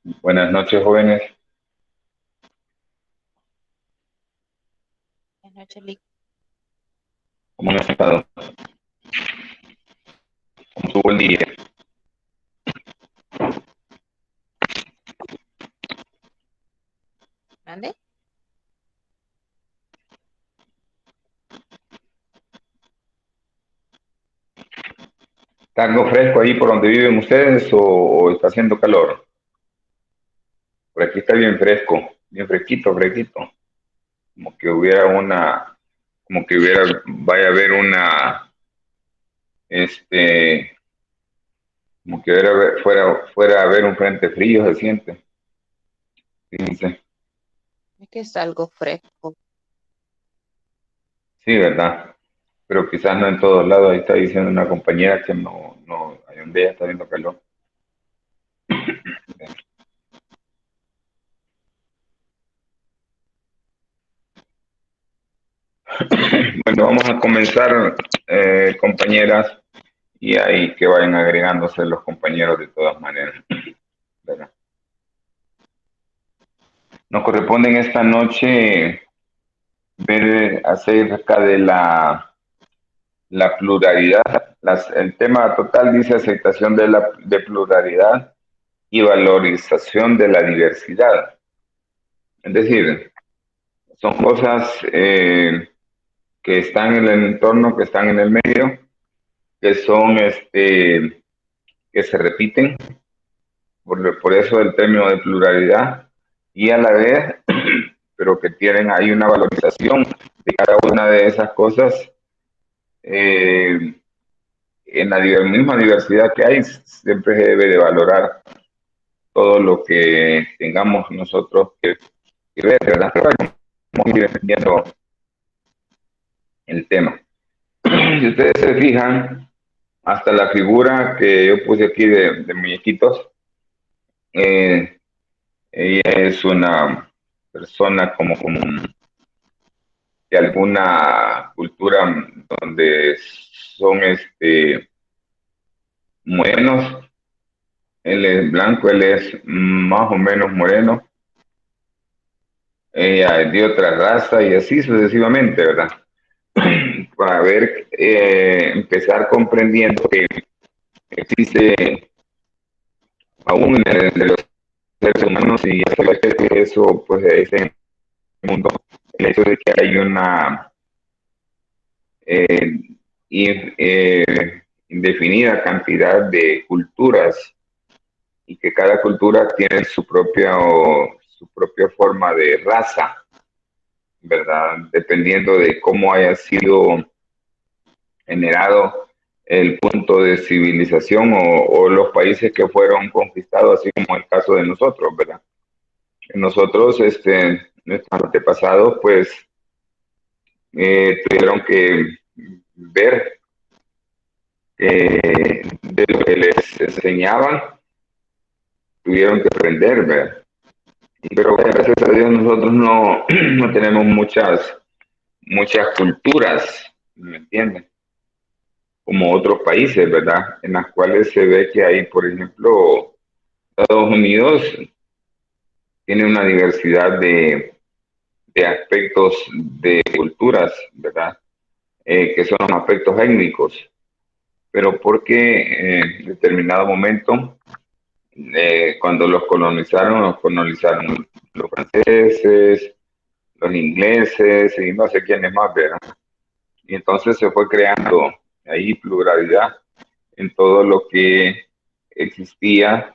Buenas noches, jóvenes. Buenas noches, Lick. ¿Cómo han estado? ¿Cómo estuvo el día? ¿Mande? ¿Está algo fresco ahí por donde viven ustedes o está haciendo calor? Por aquí está bien fresco, bien fresquito, fresquito. Como que hubiera vaya a haber este, como que fuera a haber un frente frío, se siente. Fíjense. Es que es algo fresco. Sí, ¿verdad? Pero quizás no en todos lados. Ahí está diciendo una compañera que no, hay donde ella está viendo calor. Bueno, vamos a comenzar, compañeras. Y ahí que vayan agregándose los compañeros de todas maneras, ¿verdad? Nos corresponde en esta noche ver acerca de la pluralidad. El tema total dice aceptación de pluralidad y valorización de la diversidad. Es decir, son cosas que están en el entorno, que están en el medio, que son, que se repiten, por eso el término de pluralidad, y a la vez, pero que tienen ahí una valorización de cada una de esas cosas, eh, en la misma diversidad que hay, siempre se debe de valorar todo lo que tengamos nosotros que ver, ¿verdad? Pero bueno, vamos a ir entendiendo el tema. Si ustedes se fijan, hasta la figura que yo puse aquí de muñequitos, eh, ella es una persona como de alguna cultura donde son morenos. Él es blanco, él es más o menos moreno, ella es de otra raza y así sucesivamente, ¿verdad? Para ver, empezar comprendiendo que existe aún en el de los seres humanos y eso pues es en el mundo, el hecho de que hay una eh, indefinida cantidad de culturas y que cada cultura tiene su propia forma de raza, ¿verdad? Dependiendo de cómo haya sido generado el punto de civilización o los países que fueron conquistados, así como el caso de nosotros, ¿verdad? Nosotros, nuestros antepasados, pues, tuvieron que ver de lo que les enseñaban, tuvieron que aprender, ¿verdad? Pero gracias a Dios nosotros no tenemos muchas culturas, ¿me entienden? Como otros países, ¿verdad? En las cuales se ve que hay, por ejemplo, Estados Unidos tiene una diversidad de aspectos de culturas, ¿verdad? Que son aspectos étnicos, pero porque en determinado momento, cuando los colonizaron los franceses, los ingleses y no sé quiénes más, ¿verdad? Y entonces se fue creando ahí pluralidad en todo lo que existía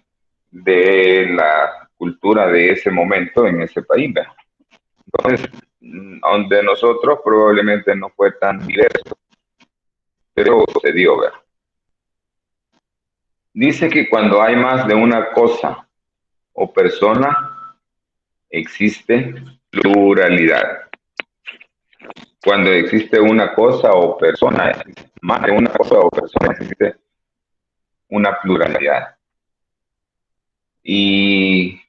de la cultura de ese momento en ese país, ¿verdad? Entonces, donde nosotros probablemente no fue tan diverso, pero se dio, ¿verdad? Dice que cuando hay más de una cosa o persona, existe pluralidad. Cuando existe una cosa o persona, más de una cosa o persona, existe una pluralidad. Y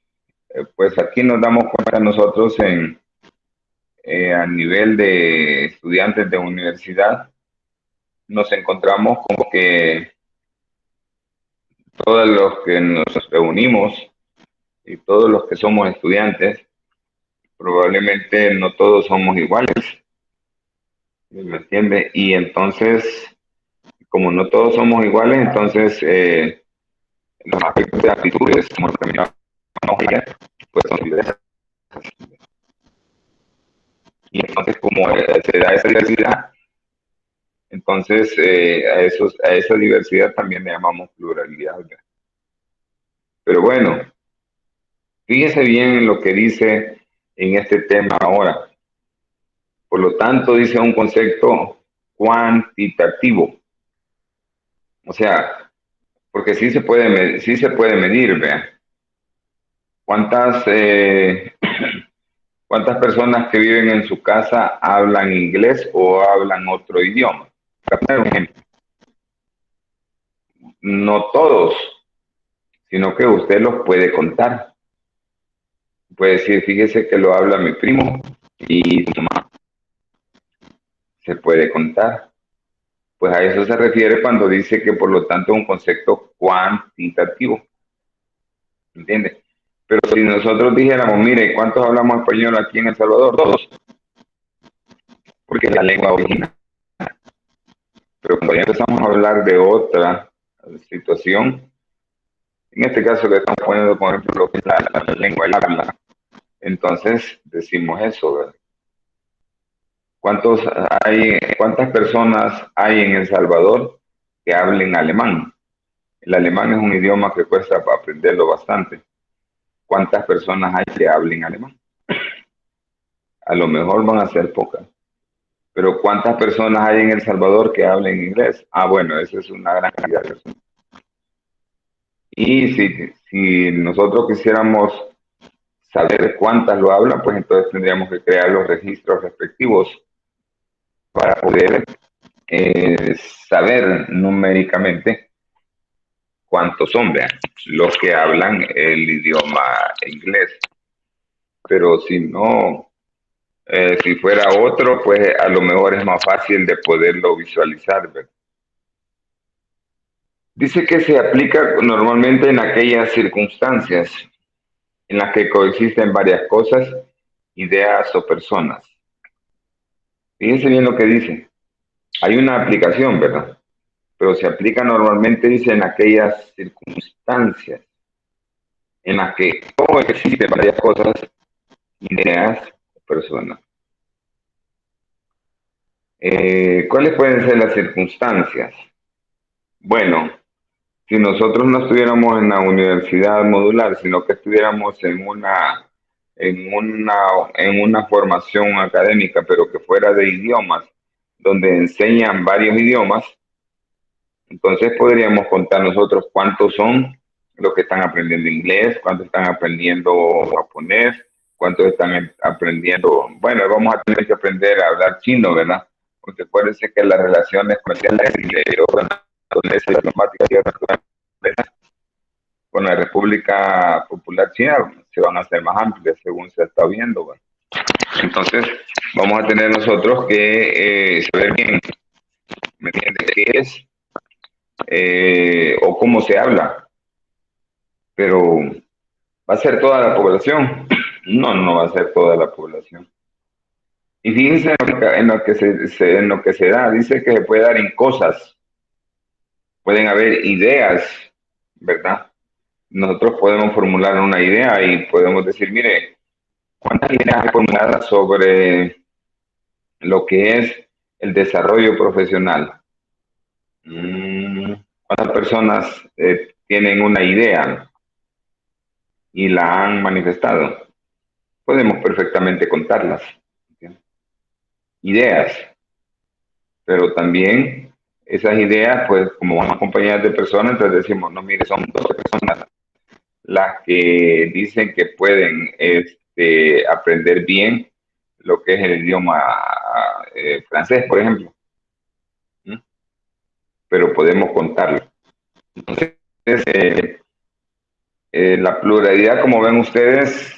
pues aquí nos damos cuenta nosotros a nivel de estudiantes de universidad, nos encontramos como que todos los que nos reunimos y todos los que somos estudiantes, probablemente no todos somos iguales, ¿me entiende? Y entonces, como no todos somos iguales, entonces los aspectos de actitudes, como lo que me ayer, pues son diversas. Y entonces, como se da esa diversidad, entonces a esa diversidad también le llamamos pluralidad. Pero bueno, fíjese bien en lo que dice en este tema ahora. Por lo tanto, dice un concepto cuantitativo. O sea, porque sí se puede medir, vean. ¿Cuántas, ¿Cuántas personas que viven en su casa hablan inglés o hablan otro idioma? Para poner un ejemplo, no todos, sino que usted los puede contar. Puede decir, fíjese que lo habla mi primo y su mamá. Se puede contar. Pues a eso se refiere cuando dice que por lo tanto es un concepto cuantitativo. ¿Entiendes? Pero si nosotros dijéramos, mire, ¿cuántos hablamos español aquí en El Salvador? Todos, porque es la lengua original. Pero cuando ya empezamos a hablar de otra situación, en este caso que estamos poniendo, por ejemplo, lo que es la lengua, el habla, entonces decimos eso, ¿verdad? ¿Cuántas personas hay en El Salvador que hablen alemán? El alemán es un idioma que cuesta para aprenderlo bastante. ¿Cuántas personas hay que hablen alemán? A lo mejor van a ser pocas. Pero ¿cuántas personas hay en El Salvador que hablen inglés? Ah, bueno, esa es una gran cantidad de personas. Y si nosotros quisiéramos saber cuántas lo hablan, pues entonces tendríamos que crear los registros respectivos para poder eh, saber numéricamente cuántos son, vean, los que hablan el idioma inglés. Pero si no, si fuera otro, pues a lo mejor es más fácil de poderlo visualizar, ¿verdad? Dice que se aplica normalmente en aquellas circunstancias en las que coexisten varias cosas, ideas o personas. Fíjense bien lo que dice. Hay una aplicación, ¿verdad? Pero se aplica normalmente, dice, en aquellas circunstancias en las que coexisten varias cosas, ideas o personas. ¿Cuáles pueden ser las circunstancias? Bueno, si nosotros no estuviéramos en la universidad modular, sino que estuviéramos en en una formación académica, pero que fuera de idiomas, donde enseñan varios idiomas, entonces podríamos contar nosotros cuántos son los que están aprendiendo inglés, cuántos están aprendiendo japonés, cuántos están aprendiendo, bueno, vamos a tener que aprender a hablar chino, ¿verdad? Porque acuérdense que las relaciones comerciales y de diplomáticas con la República Popular China se van a hacer más amplias según se está viendo, ¿verdad? Entonces, vamos a tener nosotros que saber bien, ¿me entiendes? ¿Qué es o cómo se habla? Pero ¿va a ser toda la población? No, no va a ser toda la población. Y fíjense en lo que se da, dice que se puede dar en cosas, pueden haber ideas, ¿verdad? Nosotros podemos formular una idea y podemos decir, mire, ¿cuántas ideas hay formuladas sobre lo que es el desarrollo profesional? ¿Cuántas personas tienen una idea y la han manifestado? Podemos perfectamente contarlas. ¿Sí? Ideas, pero también esas ideas, pues como van acompañadas de personas, entonces decimos, no, mire, son 12 personas las que dicen que pueden aprender bien lo que es el idioma francés, por ejemplo. ¿Sí? Pero podemos contarlo. Entonces, la pluralidad, como ven ustedes,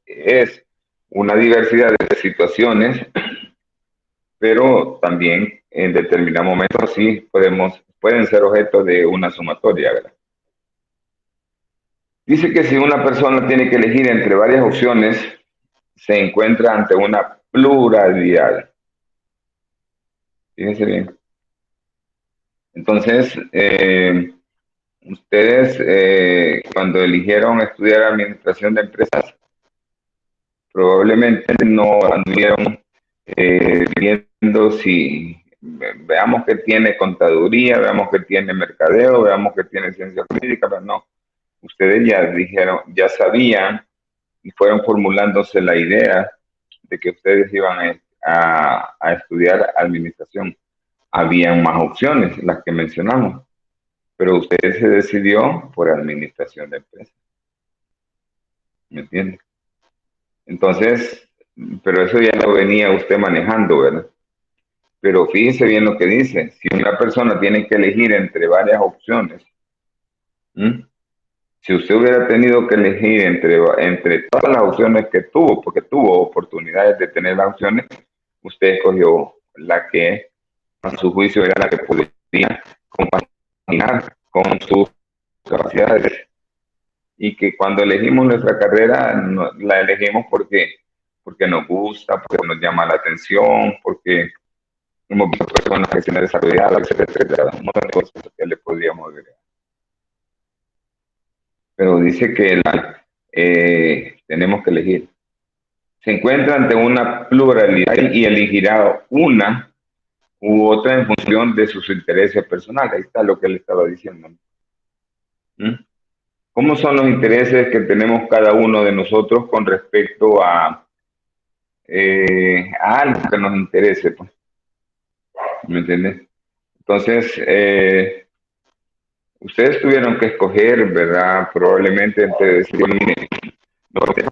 es una diversidad de situaciones, pero también en determinado momento sí pueden ser objeto de una sumatoria, ¿verdad? Dice que si una persona tiene que elegir entre varias opciones, se encuentra ante una pluralidad. Fíjense bien. Entonces, ustedes cuando eligieron estudiar administración de empresas, probablemente no anduvieron viendo si veamos que tiene contaduría, veamos que tiene mercadeo, veamos que tiene ciencia jurídica, pero no. Ustedes ya dijeron, ya sabían y fueron formulándose la idea de que ustedes iban a estudiar administración. Habían más opciones, las que mencionamos, pero usted se decidió por administración de empresas. ¿Me entiende? Entonces, pero eso ya lo venía usted manejando, ¿verdad? Pero fíjese bien lo que dice. Si una persona tiene que elegir entre varias opciones, ¿m? Si usted hubiera tenido que elegir entre todas las opciones que tuvo, porque tuvo oportunidades de tener las opciones, usted escogió la que a su juicio era la que podía compaginar con sus capacidades. Y que cuando elegimos nuestra carrera, no, la elegimos porque nos gusta, porque nos llama la atención, porque hemos visto personas que se han desarrollado, etcétera, etcétera, un montón de cosas que le podríamos agregar. Pero dice que tenemos que elegir. Se encuentra ante una pluralidad y elegirá una u otra en función de sus intereses personales. Ahí está lo que él estaba diciendo. ¿Mm? ¿Cómo son los intereses que tenemos cada uno de nosotros con respecto a algo que nos interese? Pues, ¿me entiendes? Entonces, ustedes tuvieron que escoger, ¿verdad? Probablemente entre decir, mire, no voy a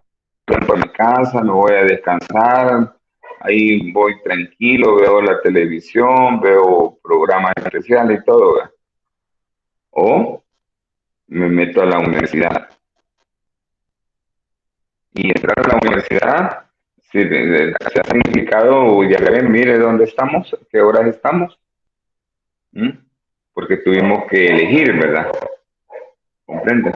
por mi casa, me voy a descansar, ahí voy tranquilo, veo la televisión, veo programas especiales y todo, ¿verdad? O me meto a la universidad. Y entrar a la universidad, si se ha significado, ya ven, mire dónde estamos, qué horas estamos, ¿Mm? Porque tuvimos que elegir, ¿verdad? ¿Comprende?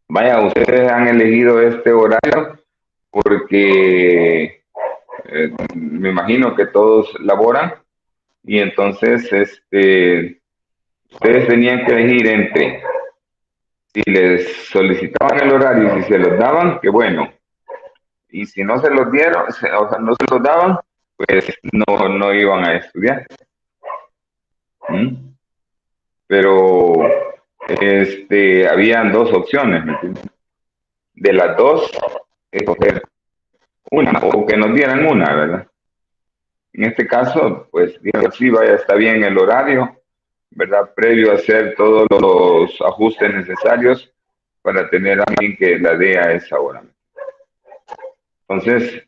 Vaya, ustedes han elegido este horario porque me imagino que todos laboran y entonces ustedes tenían que elegir entre si les solicitaban el horario y si se los daban, que bueno, y si no se los dieron, o sea, no se los daban, pues no iban a estudiar. ¿Mm? Pero habían dos opciones, ¿me entiendes? De las dos, escoger una o que nos dieran una, ¿verdad? En este caso, pues, digo, sí, vaya, está bien el horario, ¿verdad? Previo a hacer todos los ajustes necesarios para tener a alguien que la dé a esa hora. Entonces,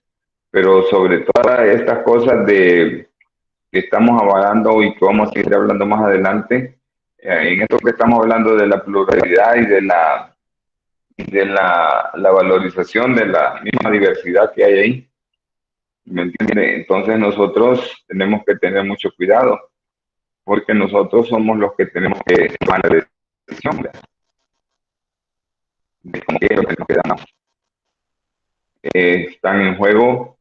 pero sobre todas estas cosas que estamos avalando y que vamos a seguir hablando más adelante, en esto que estamos hablando de la pluralidad y de la valorización de la misma diversidad que hay ahí, ¿me entiende? Entonces nosotros tenemos que tener mucho cuidado, porque nosotros somos los que tenemos que tomar la decisión de cómo es lo que nos quedamos. Están en juego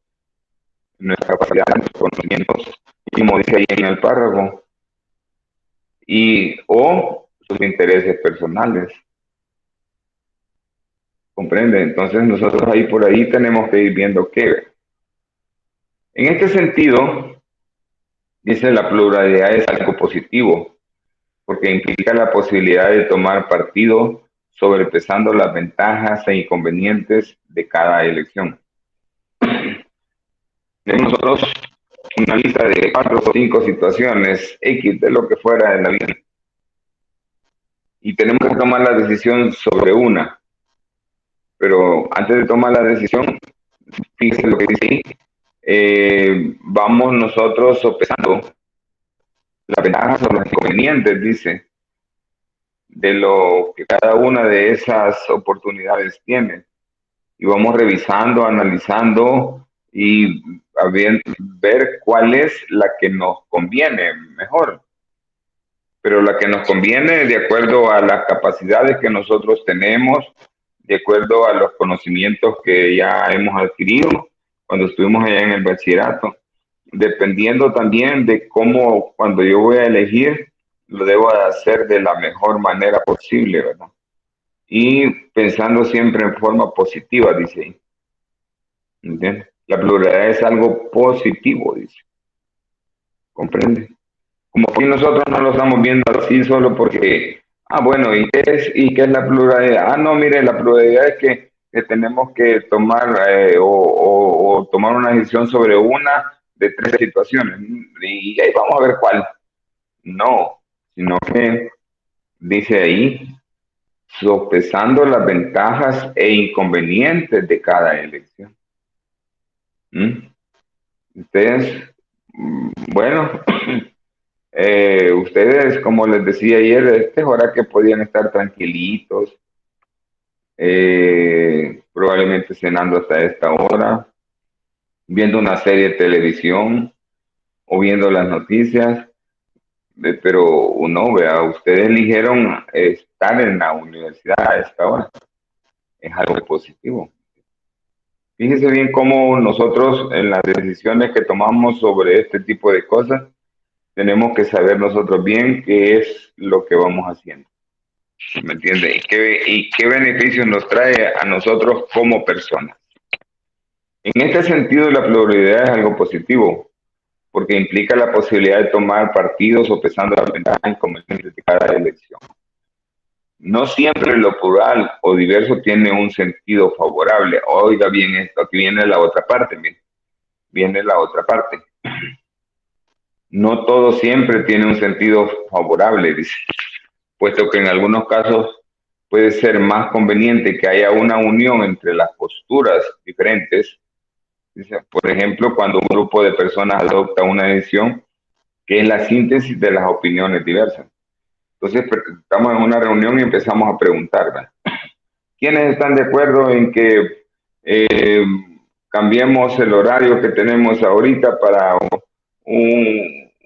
nuestra capacidad, nuestros conocimientos, como dice ahí en el párrafo, o sus intereses personales. ¿Comprende? Entonces nosotros ahí por ahí tenemos que ir viendo qué. En este sentido, dice la pluralidad es algo positivo, porque implica la posibilidad de tomar partido sobrepesando las ventajas e inconvenientes de cada elección. Tenemos nosotros una lista de 4 o 5 situaciones X de lo que fuera en la vida. Y tenemos que tomar la decisión sobre una. Pero antes de tomar la decisión, fíjense lo que dice ahí, vamos nosotros sopesando las ventajas o los inconvenientes, dice, de lo que cada una de esas oportunidades tiene. Y vamos revisando, analizando y ver cuál es la que nos conviene mejor. pero la que nos conviene de acuerdo a las capacidades que nosotros tenemos, de acuerdo a los conocimientos que ya hemos adquirido cuando estuvimos allá en el bachillerato, dependiendo también de cómo cuando yo voy a elegir, lo debo de hacer de la mejor manera posible, ¿verdad? Y pensando siempre en forma positiva, dice ahí. ¿Entiendes? La pluralidad es algo positivo, dice. ¿Comprende? Como que nosotros no lo estamos viendo así solo porque, bueno, ¿y qué es la pluralidad? No, mire, la pluralidad es que tenemos que tomar o tomar una decisión sobre una de tres situaciones y ahí vamos a ver cuál. No, sino que dice ahí, sopesando las ventajas e inconvenientes de cada elección. ¿Mm? Entonces, bueno, ustedes, como les decía ayer, es hora que podían estar tranquilitos, probablemente cenando hasta esta hora, viendo una serie de televisión o viendo las noticias, pero no, vea, ustedes eligieron estar en la universidad a esta hora, es algo positivo. Fíjese bien cómo nosotros en las decisiones que tomamos sobre este tipo de cosas, tenemos que saber nosotros bien qué es lo que vamos haciendo. ¿Me entiende? ¿Y qué beneficios nos trae a nosotros como personas? En este sentido, la pluralidad es algo positivo, porque implica la posibilidad de tomar partidos o pesando las ventajas e inconvenientes de cada elección. No siempre lo plural o diverso tiene un sentido favorable. Oiga bien esto, aquí viene la otra parte, viene la otra parte. No todo siempre tiene un sentido favorable, dice, puesto que en algunos casos puede ser más conveniente que haya una unión entre las posturas diferentes. Dice, por ejemplo, cuando un grupo de personas adopta una decisión que es la síntesis de las opiniones diversas. Entonces, estamos en una reunión y empezamos a preguntar, ¿verdad? ¿Quiénes están de acuerdo en que eh, cambiemos el horario que tenemos ahorita para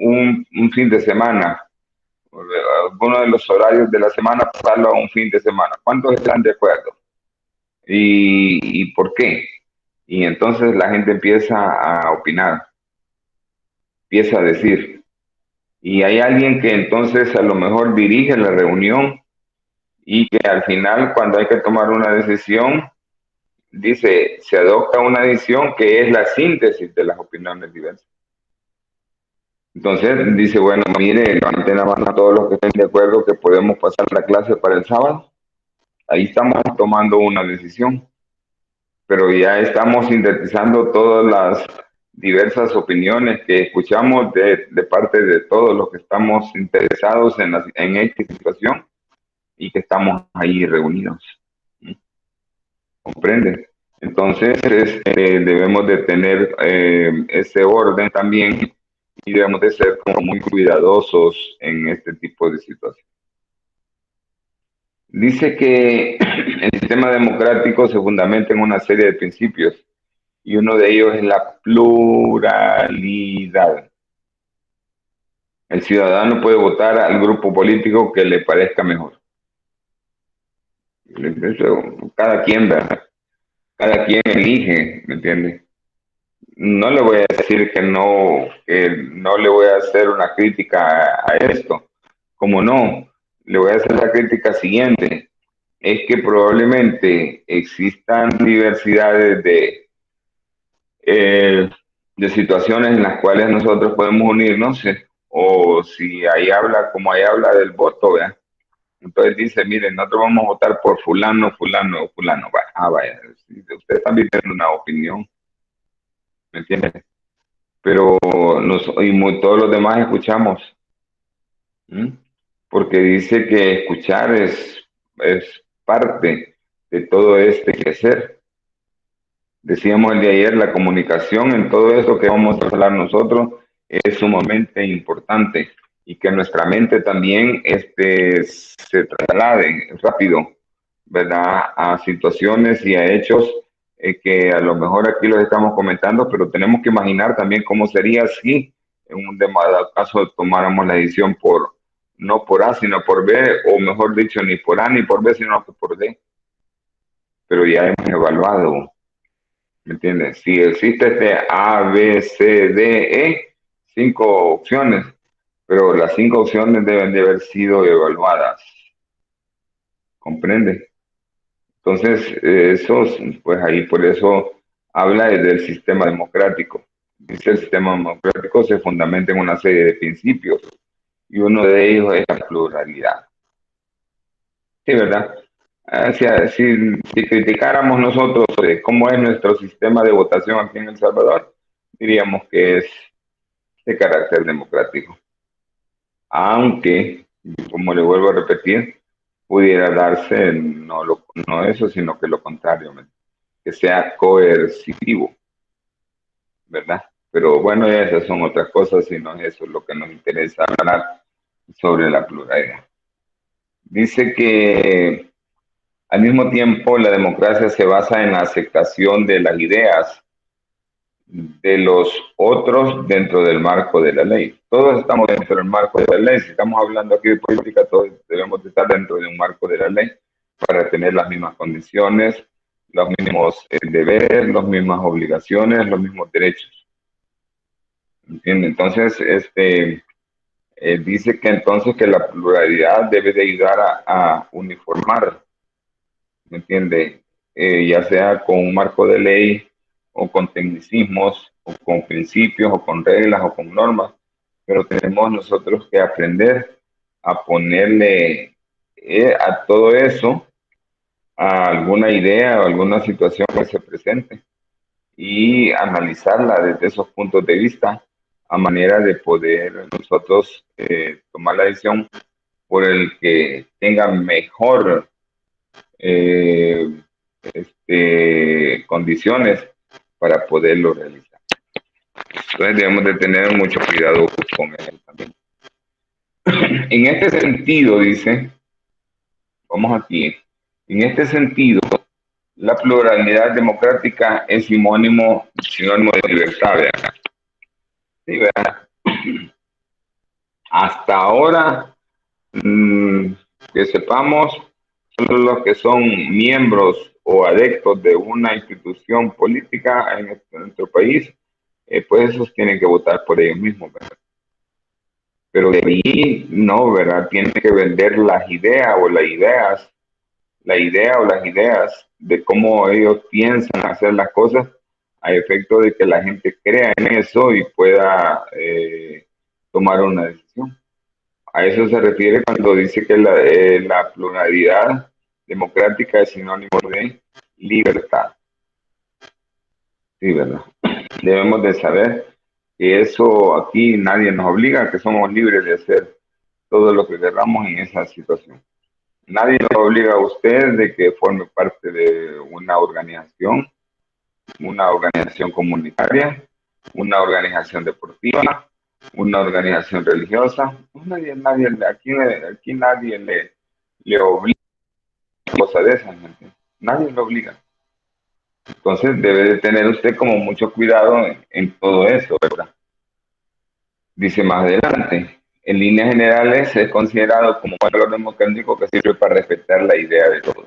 un fin de semana? Alguno de los horarios de la semana pasarlo a un fin de semana. ¿Cuántos están de acuerdo? ¿Y por qué? Y entonces la gente empieza a opinar, empieza a decir. Y hay alguien que entonces a lo mejor dirige la reunión y que al final, cuando hay que tomar una decisión, dice, se adopta una decisión que es la síntesis de las opiniones diversas. Entonces dice, bueno, mire, levanten la mano a todos los que estén de acuerdo que podemos pasar la clase para el sábado. Ahí estamos tomando una decisión, pero ya estamos sintetizando todas las diversas opiniones que escuchamos de parte de todos los que estamos interesados en esta situación y que estamos ahí reunidos. ¿Comprende? Entonces, debemos de tener ese orden también y debemos de ser como muy cuidadosos en este tipo de situaciones. Dice que el sistema democrático se fundamenta en una serie de principios y uno de ellos es la pluralidad. El ciudadano puede votar al grupo político que le parezca mejor. Cada quien, ¿verdad? Cada quien elige, ¿me entiendes? No le voy a decir que no le voy a hacer una crítica a esto. Como no, le voy a hacer la crítica siguiente. Es que probablemente existan diversidades de situaciones en las cuales nosotros podemos unirnos, o si ahí habla, como ahí habla del voto, ¿verdad? Entonces dice, miren, nosotros vamos a votar por fulano, fulano, fulano. Vaya, ustedes están viviendo una opinión, ¿me entiendes? Pero todos los demás escuchamos, ¿m? Porque dice que escuchar es parte de todo este quehacer. Decíamos el de ayer, la comunicación en todo esto que vamos a hablar nosotros es sumamente importante y que nuestra mente también se traslade rápido, ¿verdad? A situaciones y a hechos que a lo mejor aquí los estamos comentando, pero tenemos que imaginar también cómo sería si en un dado caso tomáramos la decisión por no por A, sino por B, o mejor dicho, ni por A ni por B, sino que por D. Pero ya hemos evaluado, ¿me entiendes? Si existe este A, B, C, D, E, 5 opciones, pero las 5 opciones deben de haber sido evaluadas, ¿comprende? Entonces, eso, pues ahí por eso habla del sistema democrático. Dice el sistema democrático se fundamenta en una serie de principios y uno de ellos es la pluralidad. Sí, ¿verdad? Si criticáramos nosotros cómo es nuestro sistema de votación aquí en El Salvador, diríamos que es de carácter democrático. Aunque, como le vuelvo a repetir, pudiera darse no eso, sino que lo contrario, que sea coercitivo, ¿verdad? Pero bueno, esas son otras cosas y no es eso lo que nos interesa hablar sobre la pluralidad. Dice que al mismo tiempo la democracia se basa en la aceptación de las ideas de los otros dentro del marco de la ley. Todos estamos dentro del marco de la ley. Si estamos hablando aquí de política, todos debemos de estar dentro de un marco de la ley para tener las mismas condiciones, los mismos deberes, las mismas obligaciones, los mismos derechos. ¿Entiende? Entonces, dice que entonces que la pluralidad debe de ayudar a uniformar, ¿me entiende? Ya sea con un marco de ley o con tecnicismos o con principios o con reglas o con normas, pero tenemos nosotros que aprender a ponerle a todo eso a alguna idea o alguna situación que se presente y analizarla desde esos puntos de vista a manera de poder nosotros tomar la decisión por el que tenga mejor condiciones para poderlo realizar. Entonces debemos de tener mucho cuidado con él también. En este sentido, dice, vamos aquí, en este sentido, la pluralidad democrática es sinónimo de libertad, ¿verdad? Sí, ¿verdad? Hasta ahora, que sepamos, solo los que son miembros o adeptos de una institución política en nuestro país, pues esos tienen que votar por ellos mismos, ¿verdad? Pero de ahí no, ¿verdad? Tienen que vender las ideas o las ideas, la idea o las ideas de cómo ellos piensan hacer las cosas a efecto de que la gente crea en eso y pueda tomar una decisión. A eso se refiere cuando dice que la pluralidad democrática es sinónimo de libertad. Sí, ¿verdad? Debemos de saber que eso aquí nadie nos obliga, que somos libres de hacer todo lo que queramos en esa situación. Nadie nos obliga a usted de que forme parte de una organización comunitaria, una organización deportiva, una organización religiosa. Aquí nadie le obliga a cosas de esas, nadie lo obliga. Entonces debe de tener usted como mucho cuidado en todo eso, ¿verdad? Dice más adelante, en líneas generales es considerado como un valor democrático que sirve para respetar la idea de todos.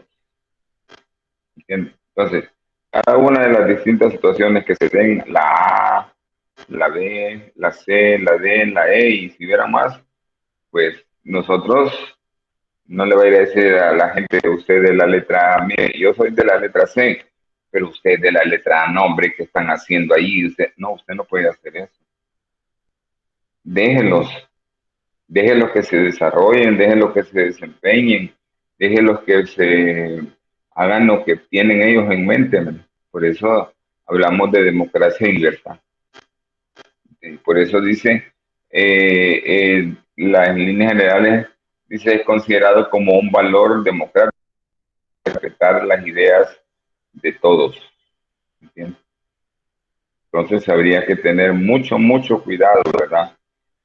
¿Entiendes? Entonces, cada una de las distintas situaciones que se den, la A, la B, la C, la D, la E, y si hubiera más, pues nosotros no le voy a decir a la gente de usted de la letra A, mire, yo soy de la letra C, pero usted de la letra A, no, hombre, ¿qué están haciendo ahí? Usted no puede hacer eso. Déjenlos, déjenlos que se desarrollen, déjenlos que se desempeñen, déjenlos que se hagan lo que tienen ellos en mente, ¿no? Por eso hablamos de democracia y libertad. Por eso dice, en líneas generales, dice, es considerado como un valor democrático respetar las ideas de todos. ¿Entiendes? Entonces habría que tener mucho cuidado, ¿verdad?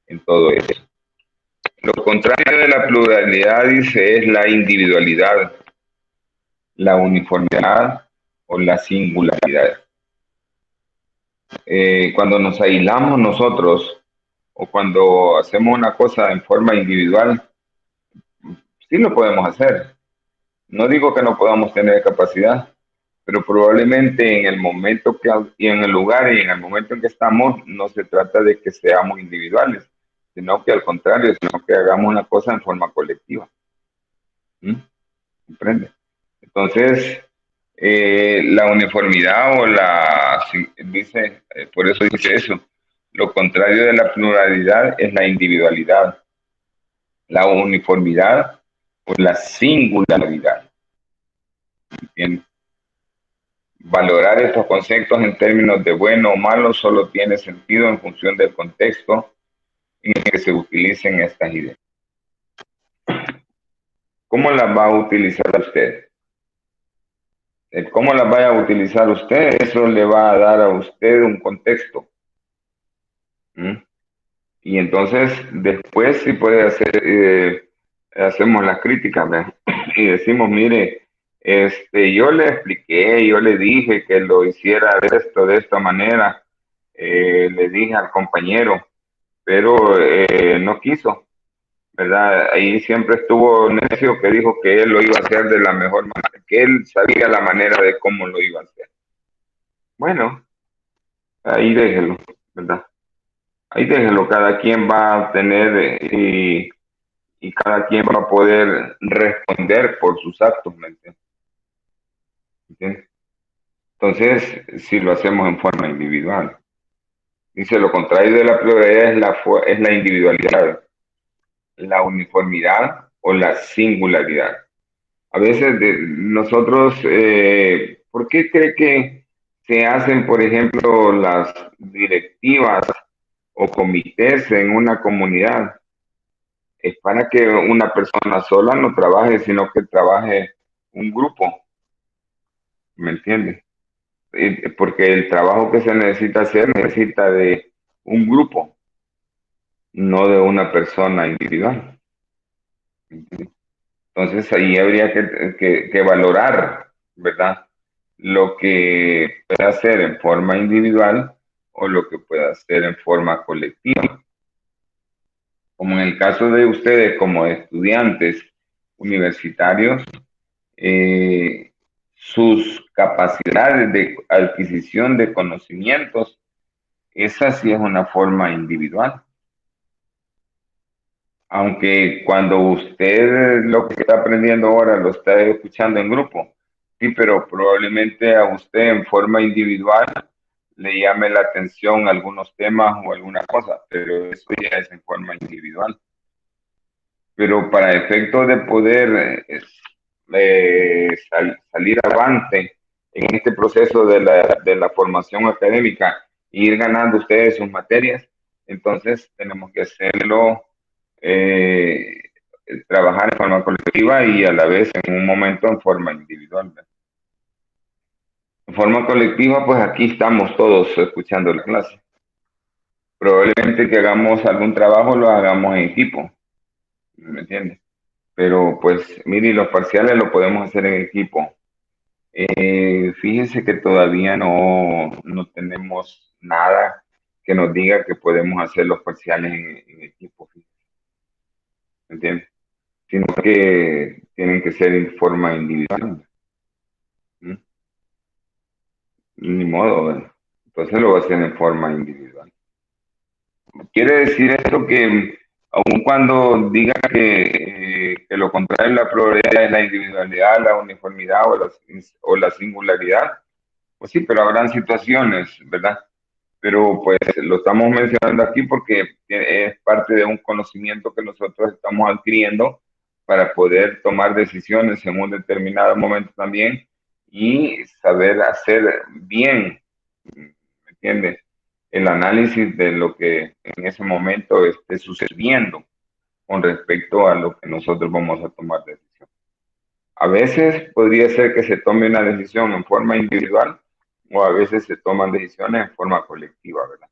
En todo eso. Lo contrario de la pluralidad, dice, es la individualidad, la uniformidad o la singularidad. Cuando nos aislamos nosotros o cuando hacemos una cosa en forma individual, Sí lo podemos hacer. No digo que no podamos tener capacidad, pero probablemente en el momento y en el lugar y en el momento en que estamos, no se trata de que seamos individuales, sino que al contrario, sino que hagamos una cosa en forma colectiva. ¿Mm? ¿Comprende? Entonces, la uniformidad dice, por eso dice eso, lo contrario de la pluralidad es la individualidad, la uniformidad o la singularidad. ¿Entiendes? Valorar estos conceptos en términos de bueno o malo solo tiene sentido en función del contexto en el que se utilicen estas ideas. ¿Cómo las va a utilizar usted? El cómo las vaya a utilizar usted, eso le va a dar a usted un contexto. ¿Mm? Y entonces después sí puede hacer, hacemos las críticas, ¿verdad? Y decimos, mire, yo le expliqué, yo le dije que lo hiciera de esta manera, le dije al compañero, pero no quiso, ¿verdad? Ahí siempre estuvo necio que dijo que él lo iba a hacer de la mejor manera, que él sabía la manera de cómo lo iba a hacer. Bueno, ahí déjelo, ¿verdad? Ahí déjelo, cada quien va a tener y cada quien va a poder responder por sus actos, ¿me entiendes? Entonces, si lo hacemos en forma individual. Dice, lo contrario de la pluralidad es la individualidad, la uniformidad o la singularidad. A veces nosotros, ¿por qué cree que se hacen, por ejemplo, las directivas o comités en una comunidad? Es para que una persona sola no trabaje, sino que trabaje un grupo, ¿me entiendes? Porque el trabajo que se necesita hacer necesita de un grupo, no de una persona individual. Entonces ahí habría que valorar, ¿verdad? Lo que puede hacer en forma individual o lo que puede hacer en forma colectiva. Como en el caso de ustedes como estudiantes universitarios, sus capacidades de adquisición de conocimientos, esa sí es una forma individual. Aunque cuando usted lo que está aprendiendo ahora lo está escuchando en grupo, sí, pero probablemente a usted en forma individual le llame la atención algunos temas o alguna cosa, pero eso ya es en forma individual. Pero para efectos de poder salir avante en este proceso de la formación académica e ir ganando ustedes sus materias, entonces tenemos que hacerlo, eh, trabajar en forma colectiva y a la vez en un momento en forma individual. En forma colectiva, pues aquí estamos todos escuchando la clase. Probablemente que hagamos algún trabajo lo hagamos en equipo, ¿me entiendes? Pero pues, mire, los parciales lo podemos hacer en equipo. Fíjese que todavía no tenemos nada que nos diga que podemos hacer los parciales en equipo, ¿me entiendes? Sino que tienen que ser en forma individual. ¿Mm? Ni modo, ¿verdad? Entonces lo va a hacer en forma individual. Quiere decir esto que aun cuando diga que lo contrario de la pluralidad es la individualidad, la uniformidad o la singularidad, pues sí, pero habrán situaciones, ¿verdad? Pero pues lo estamos mencionando aquí porque es parte de un conocimiento que nosotros estamos adquiriendo para poder tomar decisiones en un determinado momento también y saber hacer bien, ¿me entiendes? El análisis de lo que en ese momento esté sucediendo con respecto a lo que nosotros vamos a tomar decisión. A veces podría ser que se tome una decisión en forma individual o a veces se toman decisiones en forma colectiva, ¿verdad?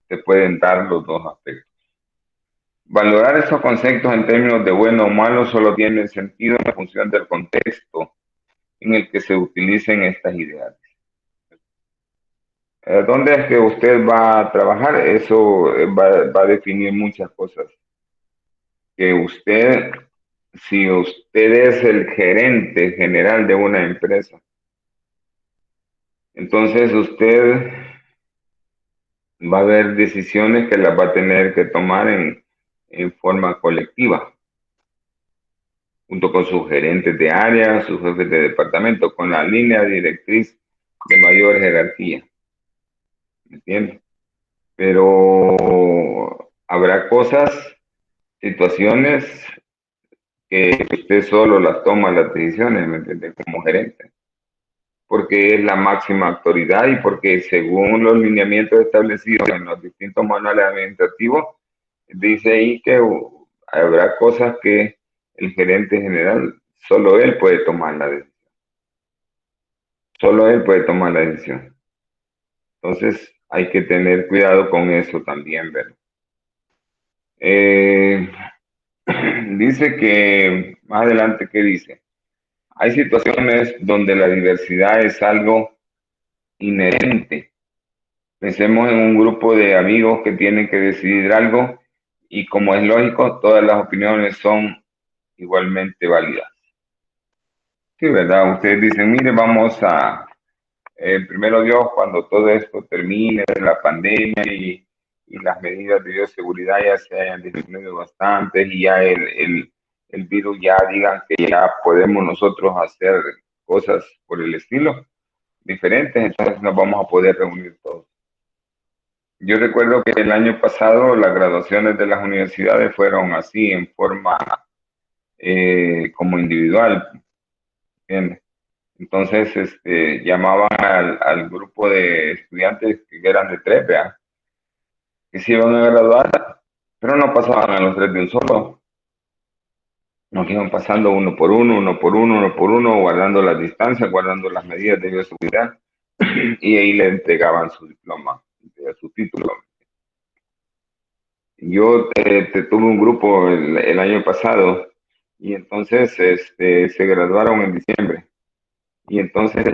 Se pueden dar los dos aspectos. Valorar estos conceptos en términos de bueno o malo solo tiene sentido en función del contexto en el que se utilicen estas ideas. ¿Dónde es que usted va a trabajar? Eso va a definir muchas cosas. Que usted si usted es el gerente general de una empresa, entonces usted va a haber decisiones que las va a tener que tomar en forma colectiva, junto con sus gerentes de área, sus jefes de departamento, con la línea directriz de mayor jerarquía, ¿me entiende? Pero habrá cosas, situaciones que usted solo las toma las decisiones, ¿me entiende? Como gerente, porque es la máxima autoridad y porque según los lineamientos establecidos en los distintos manuales administrativos, dice ahí que habrá cosas que el gerente general, solo él puede tomar la decisión. Solo él puede tomar la decisión. Entonces hay que tener cuidado con eso también, ¿verdad? Eh, dice que, más adelante, ¿qué dice? Hay situaciones donde la diversidad es algo inherente. Pensemos en un grupo de amigos que tienen que decidir algo y como es lógico, todas las opiniones son igualmente válidas. Sí, ¿verdad? Ustedes dicen, mire, vamos a, primero Dios, cuando todo esto termine, la pandemia y las medidas de bioseguridad ya se hayan disminuido bastante y ya el virus ya digan que ya podemos nosotros hacer cosas por el estilo diferentes, entonces nos vamos a poder reunir todos. Yo recuerdo que el año pasado las graduaciones de las universidades fueron así, en forma como individual. ¿Entiendes? Entonces, llamaban al grupo de estudiantes que eran de tres, ¿vea? Que se iban a graduar, pero no pasaban a los tres de un solo. Nos iban pasando uno por uno, uno por uno, uno por uno, guardando las distancias, guardando las medidas de bioseguridad, y ahí le entregaban su diploma, su título. Yo tuve un grupo el año pasado, y entonces se graduaron en diciembre. Y entonces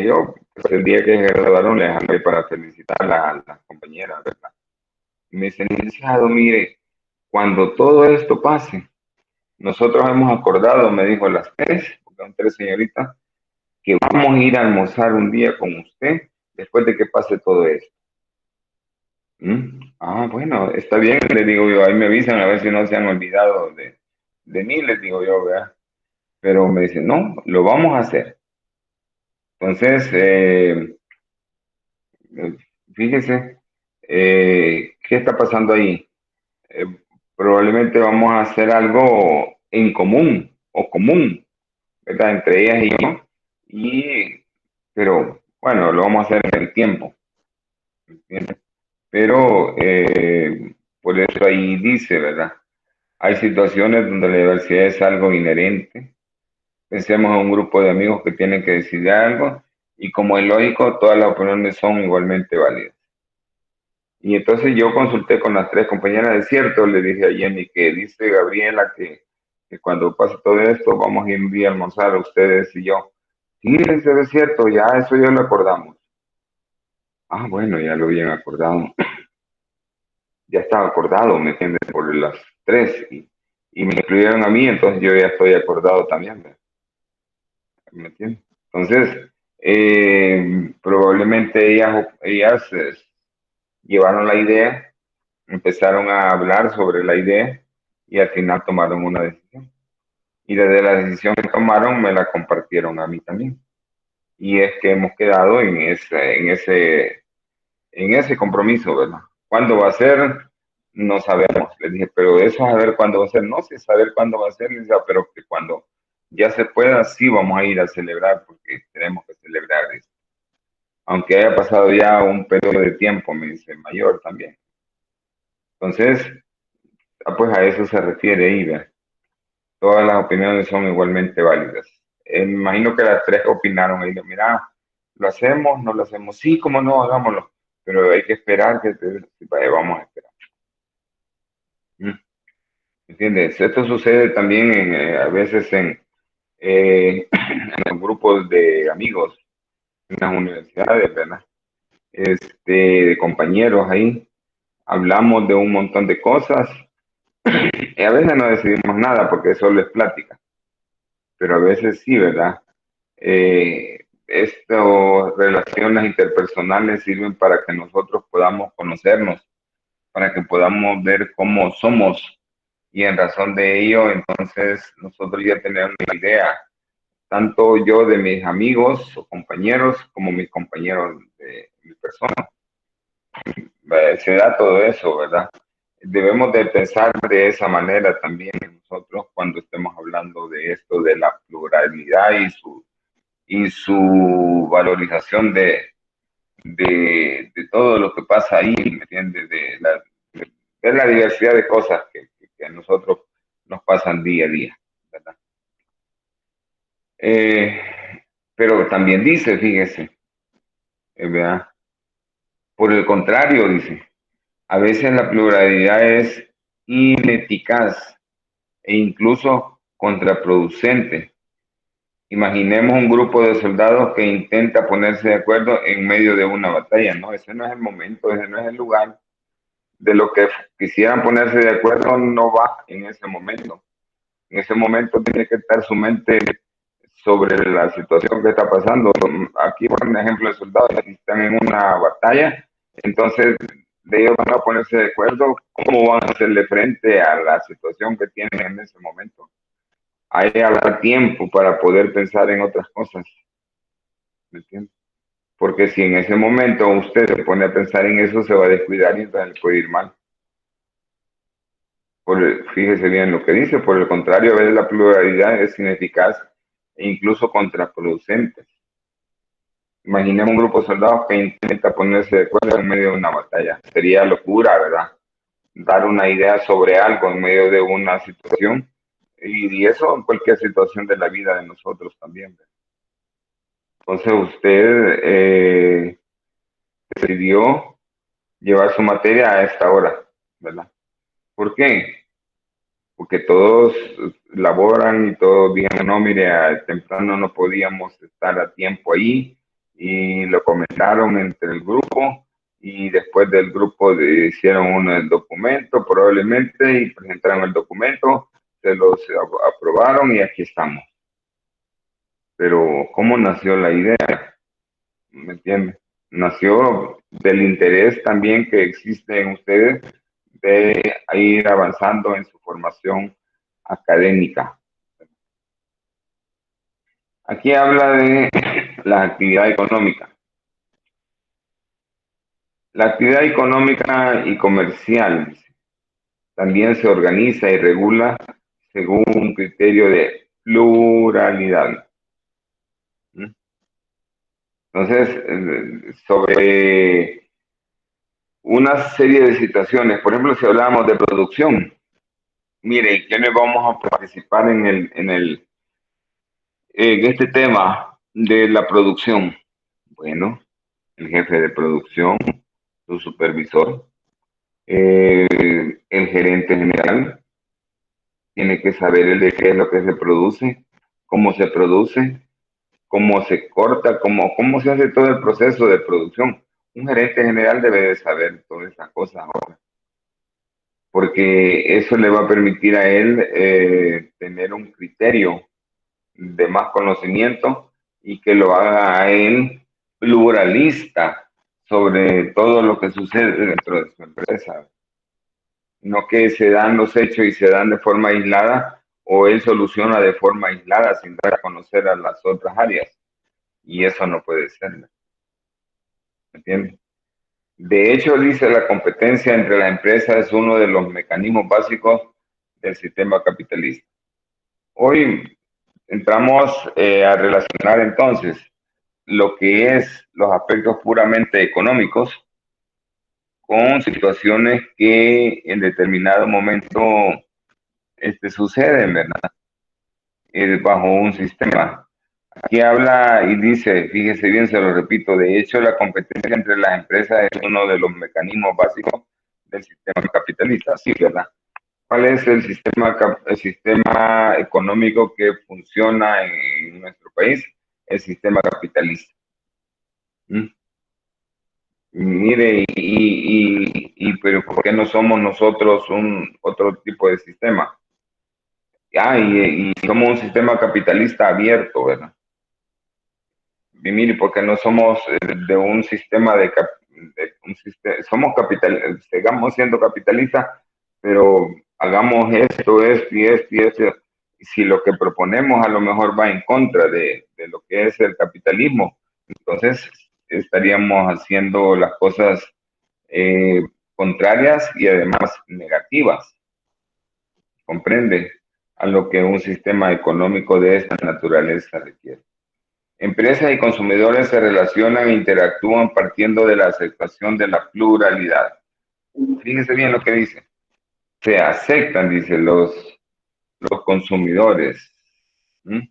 yo, pues, el día que se graduaron, les hablé para felicitar a las compañeras, ¿verdad? Y me dice, licenciado, mire, cuando todo esto pase, nosotros hemos acordado, me dijo las tres, porque son tres señoritas, que vamos a ir a almorzar un día con usted después de que pase todo esto. ¿Mm? Ah, bueno, está bien, le digo yo, ahí me avisan a ver si no se han olvidado de mí, les digo yo, ¿verdad? Pero me dice, no, lo vamos a hacer. Entonces, fíjese, ¿qué está pasando ahí? Eh, probablemente vamos a hacer algo en común o común, ¿verdad? Entre ellas y yo. Pero bueno, lo vamos a hacer en el tiempo, ¿entiendes? Pero por eso ahí dice, ¿verdad? Hay situaciones donde la diversidad es algo inherente. Pensemos en un grupo de amigos que tienen que decidir algo y como es lógico, todas las opiniones son igualmente válidas. Y entonces yo consulté con las tres compañeras, de cierto, le dije a Jenny que dice Gabriela que cuando pase todo esto vamos a ir a almorzar a ustedes y yo. Sí, dice, es cierto, ya eso ya lo acordamos. Ah, bueno, ya lo habían acordado. Ya estaba acordado, ¿me entiendes? Por las tres. Y me incluyeron a mí, entonces yo ya estoy acordado también, ¿me entiendes? Entonces, probablemente ellas llevaron la idea, empezaron a hablar sobre la idea y al final tomaron una decisión. Y desde la decisión que tomaron me la compartieron a mí también. Y es que hemos quedado en ese compromiso, ¿verdad? ¿Cuándo va a ser? No sabemos. Les dije, pero eso es saber cuándo va a ser. No sé saber cuándo va a ser, les dije, pero que cuando ya se pueda, sí vamos a ir a celebrar porque tenemos que celebrar esto. Aunque haya pasado ya un periodo de tiempo, me dice mayor también. Entonces, pues a eso se refiere ahí, ¿verdad? Todas las opiniones son igualmente válidas. Me imagino que las tres opinaron y dijeron, mira, ¿lo hacemos? ¿No lo hacemos? Sí, cómo no, hagámoslo. Pero hay que esperar vaya, vamos a esperar. ¿Mm? ¿Entiendes? Esto sucede también a veces en los grupos de amigos, en las universidades, ¿verdad? De compañeros ahí. Hablamos de un montón de cosas Y a veces no decidimos nada porque solo es plática, pero a veces sí, ¿verdad? Estas relaciones interpersonales sirven para que nosotros podamos conocernos, para que podamos ver cómo somos y en razón de ello, entonces nosotros ya tenemos una idea, tanto yo de mis amigos o compañeros como mis compañeros de mi persona. Se da todo eso, ¿verdad? Debemos de pensar de esa manera también nosotros cuando estemos hablando de esto, de la pluralidad y su valorización de todo lo que pasa ahí, ¿me entiendes? De la diversidad de cosas que a nosotros nos pasan día a día, ¿verdad? Eh, pero también dice, fíjese, ¿verdad? Por el contrario, dice, a veces la pluralidad es ineficaz e incluso contraproducente. Imaginemos un grupo de soldados que intenta ponerse de acuerdo en medio de una batalla, ¿no? Ese no es el momento, ese no es el lugar. De lo que quisieran ponerse de acuerdo no va en ese momento. En ese momento tiene que estar su mente sobre la situación que está pasando. Aquí, por un ejemplo, de soldados que están en una batalla, entonces de ellos van a ponerse de acuerdo cómo van a hacerle frente a la situación que tienen en ese momento. Hay habrá tiempo para poder pensar en otras cosas, ¿me entiendes? Porque si en ese momento usted se pone a pensar en eso, se va a descuidar y entonces le puede ir mal. Fíjese bien lo que dice, por el contrario, a veces la pluralidad es ineficaz e incluso contraproducente. Imaginemos un grupo de soldados que intenta ponerse de acuerdo en medio de una batalla. Sería locura, ¿verdad? Dar una idea sobre algo en medio de una situación y eso en cualquier situación de la vida de nosotros también, ¿verdad? Entonces usted decidió llevar su materia a esta hora, ¿verdad? ¿Por qué? Porque todos laboran y todos dijeron, no, mire, temprano no podíamos estar a tiempo ahí y lo comentaron entre el grupo y después del grupo hicieron un documento probablemente y presentaron el documento, se los aprobaron y aquí estamos. Pero ¿cómo nació la idea? ¿Me entiende? Nació del interés también que existe en ustedes de ir avanzando en su formación académica. Aquí habla de la actividad económica. La actividad económica y comercial también se organiza y regula según un criterio de pluralidad. Entonces, sobre una serie de situaciones, por ejemplo, si hablamos de producción, mire, ¿quiénes vamos a participar en este tema de la producción? Bueno, el jefe de producción, su supervisor, el gerente general, tiene que saber el de qué es lo que se produce, cómo se corta, cómo se hace todo el proceso de producción. Un gerente general debe de saber todas esas cosas ahora, porque eso le va a permitir a él tener un criterio de más conocimiento y que lo haga a él pluralista sobre todo lo que sucede dentro de su empresa. No que se dan los hechos y se dan de forma aislada o él soluciona de forma aislada sin dar a conocer a las otras áreas. Y eso no puede ser, ¿me entiendes? De hecho, dice la competencia entre la empresa es uno de los mecanismos básicos del sistema capitalista. Hoy entramos a relacionar entonces lo que es los aspectos puramente económicos con situaciones que en determinado momento suceden, ¿verdad? Bajo un sistema. Aquí habla y dice, fíjese bien, se lo repito, de hecho la competencia entre las empresas es uno de los mecanismos básicos del sistema capitalista, sí, ¿verdad? ¿Cuál es el sistema económico que funciona en nuestro país? El sistema capitalista. ¿Mm? Mire, pero ¿por qué no somos nosotros un otro tipo de sistema? Y somos un sistema capitalista abierto, ¿verdad? Y mire, porque no somos de un sistema de un sistema, somos capital, sigamos siendo capitalistas, pero hagamos esto y esto. Y si lo que proponemos a lo mejor va en contra de lo que es el capitalismo, entonces estaríamos haciendo las cosas eh, contrarias y además negativas, comprende, a lo que un sistema económico de esta naturaleza requiere. Empresas y consumidores se relacionan e interactúan partiendo de la aceptación de la pluralidad. Fíjense bien lo que dice. Se aceptan, dice, los consumidores. ¿Mm?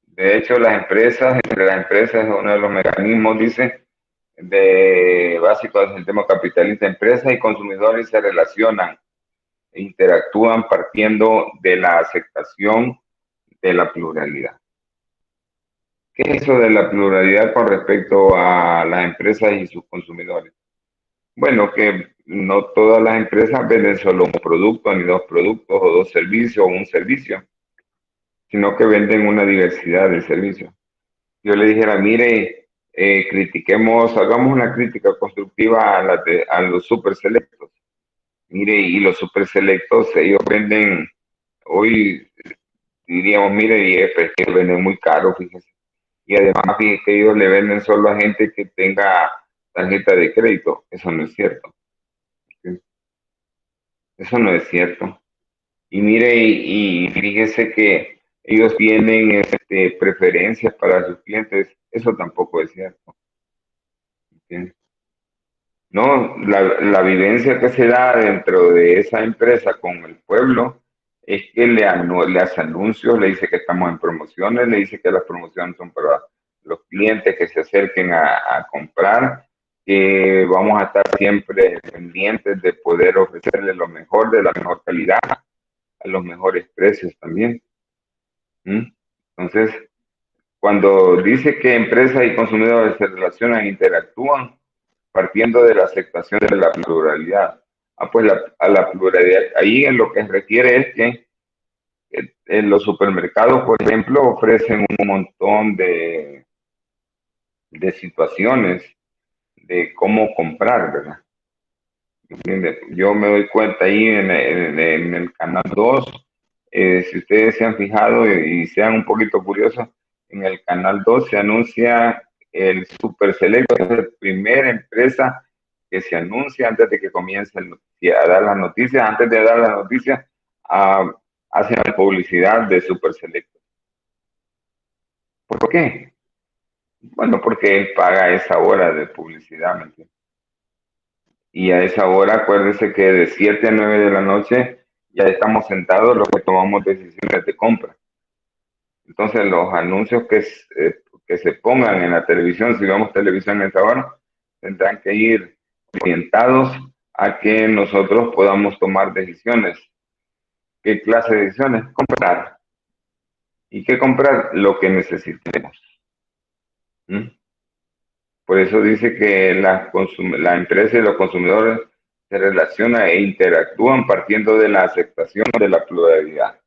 De hecho, entre las empresas, uno de los mecanismos, dice, básicos del sistema capitalista, empresas y consumidores se relacionan e interactúan partiendo de la aceptación de la pluralidad. ¿Qué es eso de la pluralidad con respecto a las empresas y sus consumidores? Bueno, que no todas las empresas venden solo un producto, ni dos productos, o dos servicios, o un servicio, sino que venden una diversidad de servicios. Yo le dijera, mire, critiquemos, hagamos una crítica constructiva a los super selectos. Mire, y los super selectos, ellos venden, hoy diríamos, mire, y es que venden muy caro, fíjese. Y además, fíjese que ellos le venden solo a gente que tenga tarjeta de crédito. Eso no es cierto. ¿Sí? Eso no es cierto. Y mire, y fíjese que ellos tienen preferencias para sus clientes. Eso tampoco es cierto. ¿Sí? No, la vivencia que se da dentro de esa empresa con el pueblo es que le hace anuncios, le dice que estamos en promociones, le dice que las promociones son para los clientes que se acerquen a comprar, que vamos a estar siempre pendientes de poder ofrecerles lo mejor, de la mejor calidad, a los mejores precios también. ¿Mm? Entonces, cuando dice que empresas y consumidores se relacionan e interactúan, partiendo de la aceptación de la pluralidad. Pues a la pluralidad, ahí en lo que requiere es que en los supermercados, por ejemplo, ofrecen un montón de situaciones de cómo comprar, ¿verdad? ¿Entiendes? Yo me doy cuenta ahí en el canal 2, si ustedes se han fijado y sean un poquito curiosos, en el canal 2 se anuncia el Super Selecto, que es la primera empresa que se anuncia antes de que comience a dar las noticias, antes de dar las noticias, uh, hacen la publicidad de Super Selecto. ¿Por qué? Bueno, porque él paga esa hora de publicidad, ¿me entiendes? Y a esa hora, acuérdese que de 7 a 9 de la noche ya estamos sentados los que tomamos decisiones de compra. Entonces, los anuncios que se pongan en la televisión, si vemos televisión a esa hora, tendrán que ir orientados a que nosotros podamos tomar decisiones. ¿Qué clase de decisiones? Comprar. ¿Y qué comprar? Lo que necesitemos. ¿Mm? Por eso dice que la empresa y los consumidores se relacionan e interactúan partiendo de la aceptación de la pluralidad.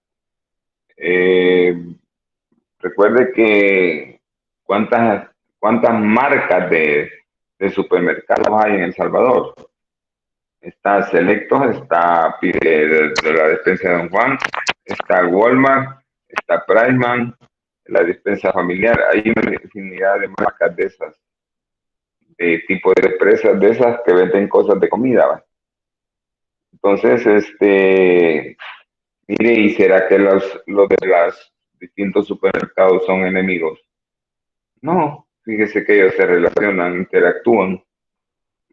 Eh, Recuerde que cuántas marcas de supermercados hay en El Salvador. Está Selectos, está de la despensa de Don Juan, está Walmart, está Priceman, la despensa familiar. Hay una infinidad de marcas de esas, de tipo de empresas de esas que venden cosas de comida. ¿Va? Entonces, mire, ¿y será que los de los distintos supermercados son enemigos? No, fíjese que ellos se relacionan, interactúan,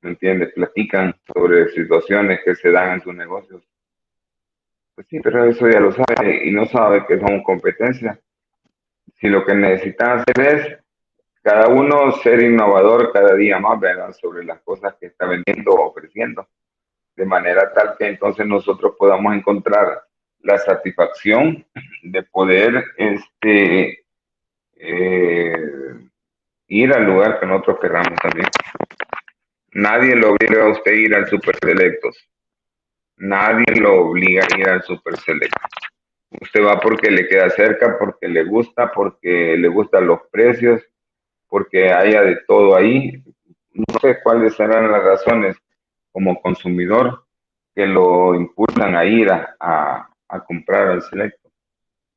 ¿me entiendes? Platican sobre situaciones que se dan en sus negocios. Pues sí, pero eso ya lo sabe y no sabe que son competencias. Si lo que necesitan hacer es cada uno ser innovador cada día más, ¿verdad? Sobre las cosas que está vendiendo o ofreciendo, de manera tal que entonces nosotros podamos encontrar la satisfacción de poder eh, ir al lugar que nosotros querramos también. Nadie lo obliga a usted a ir al Super Selectos. Nadie lo obliga a ir al Super Selectos. Usted va porque le queda cerca, porque le gustan los precios, porque haya de todo ahí. No sé cuáles serán las razones como consumidor que lo impulsan a ir a comprar al Selecto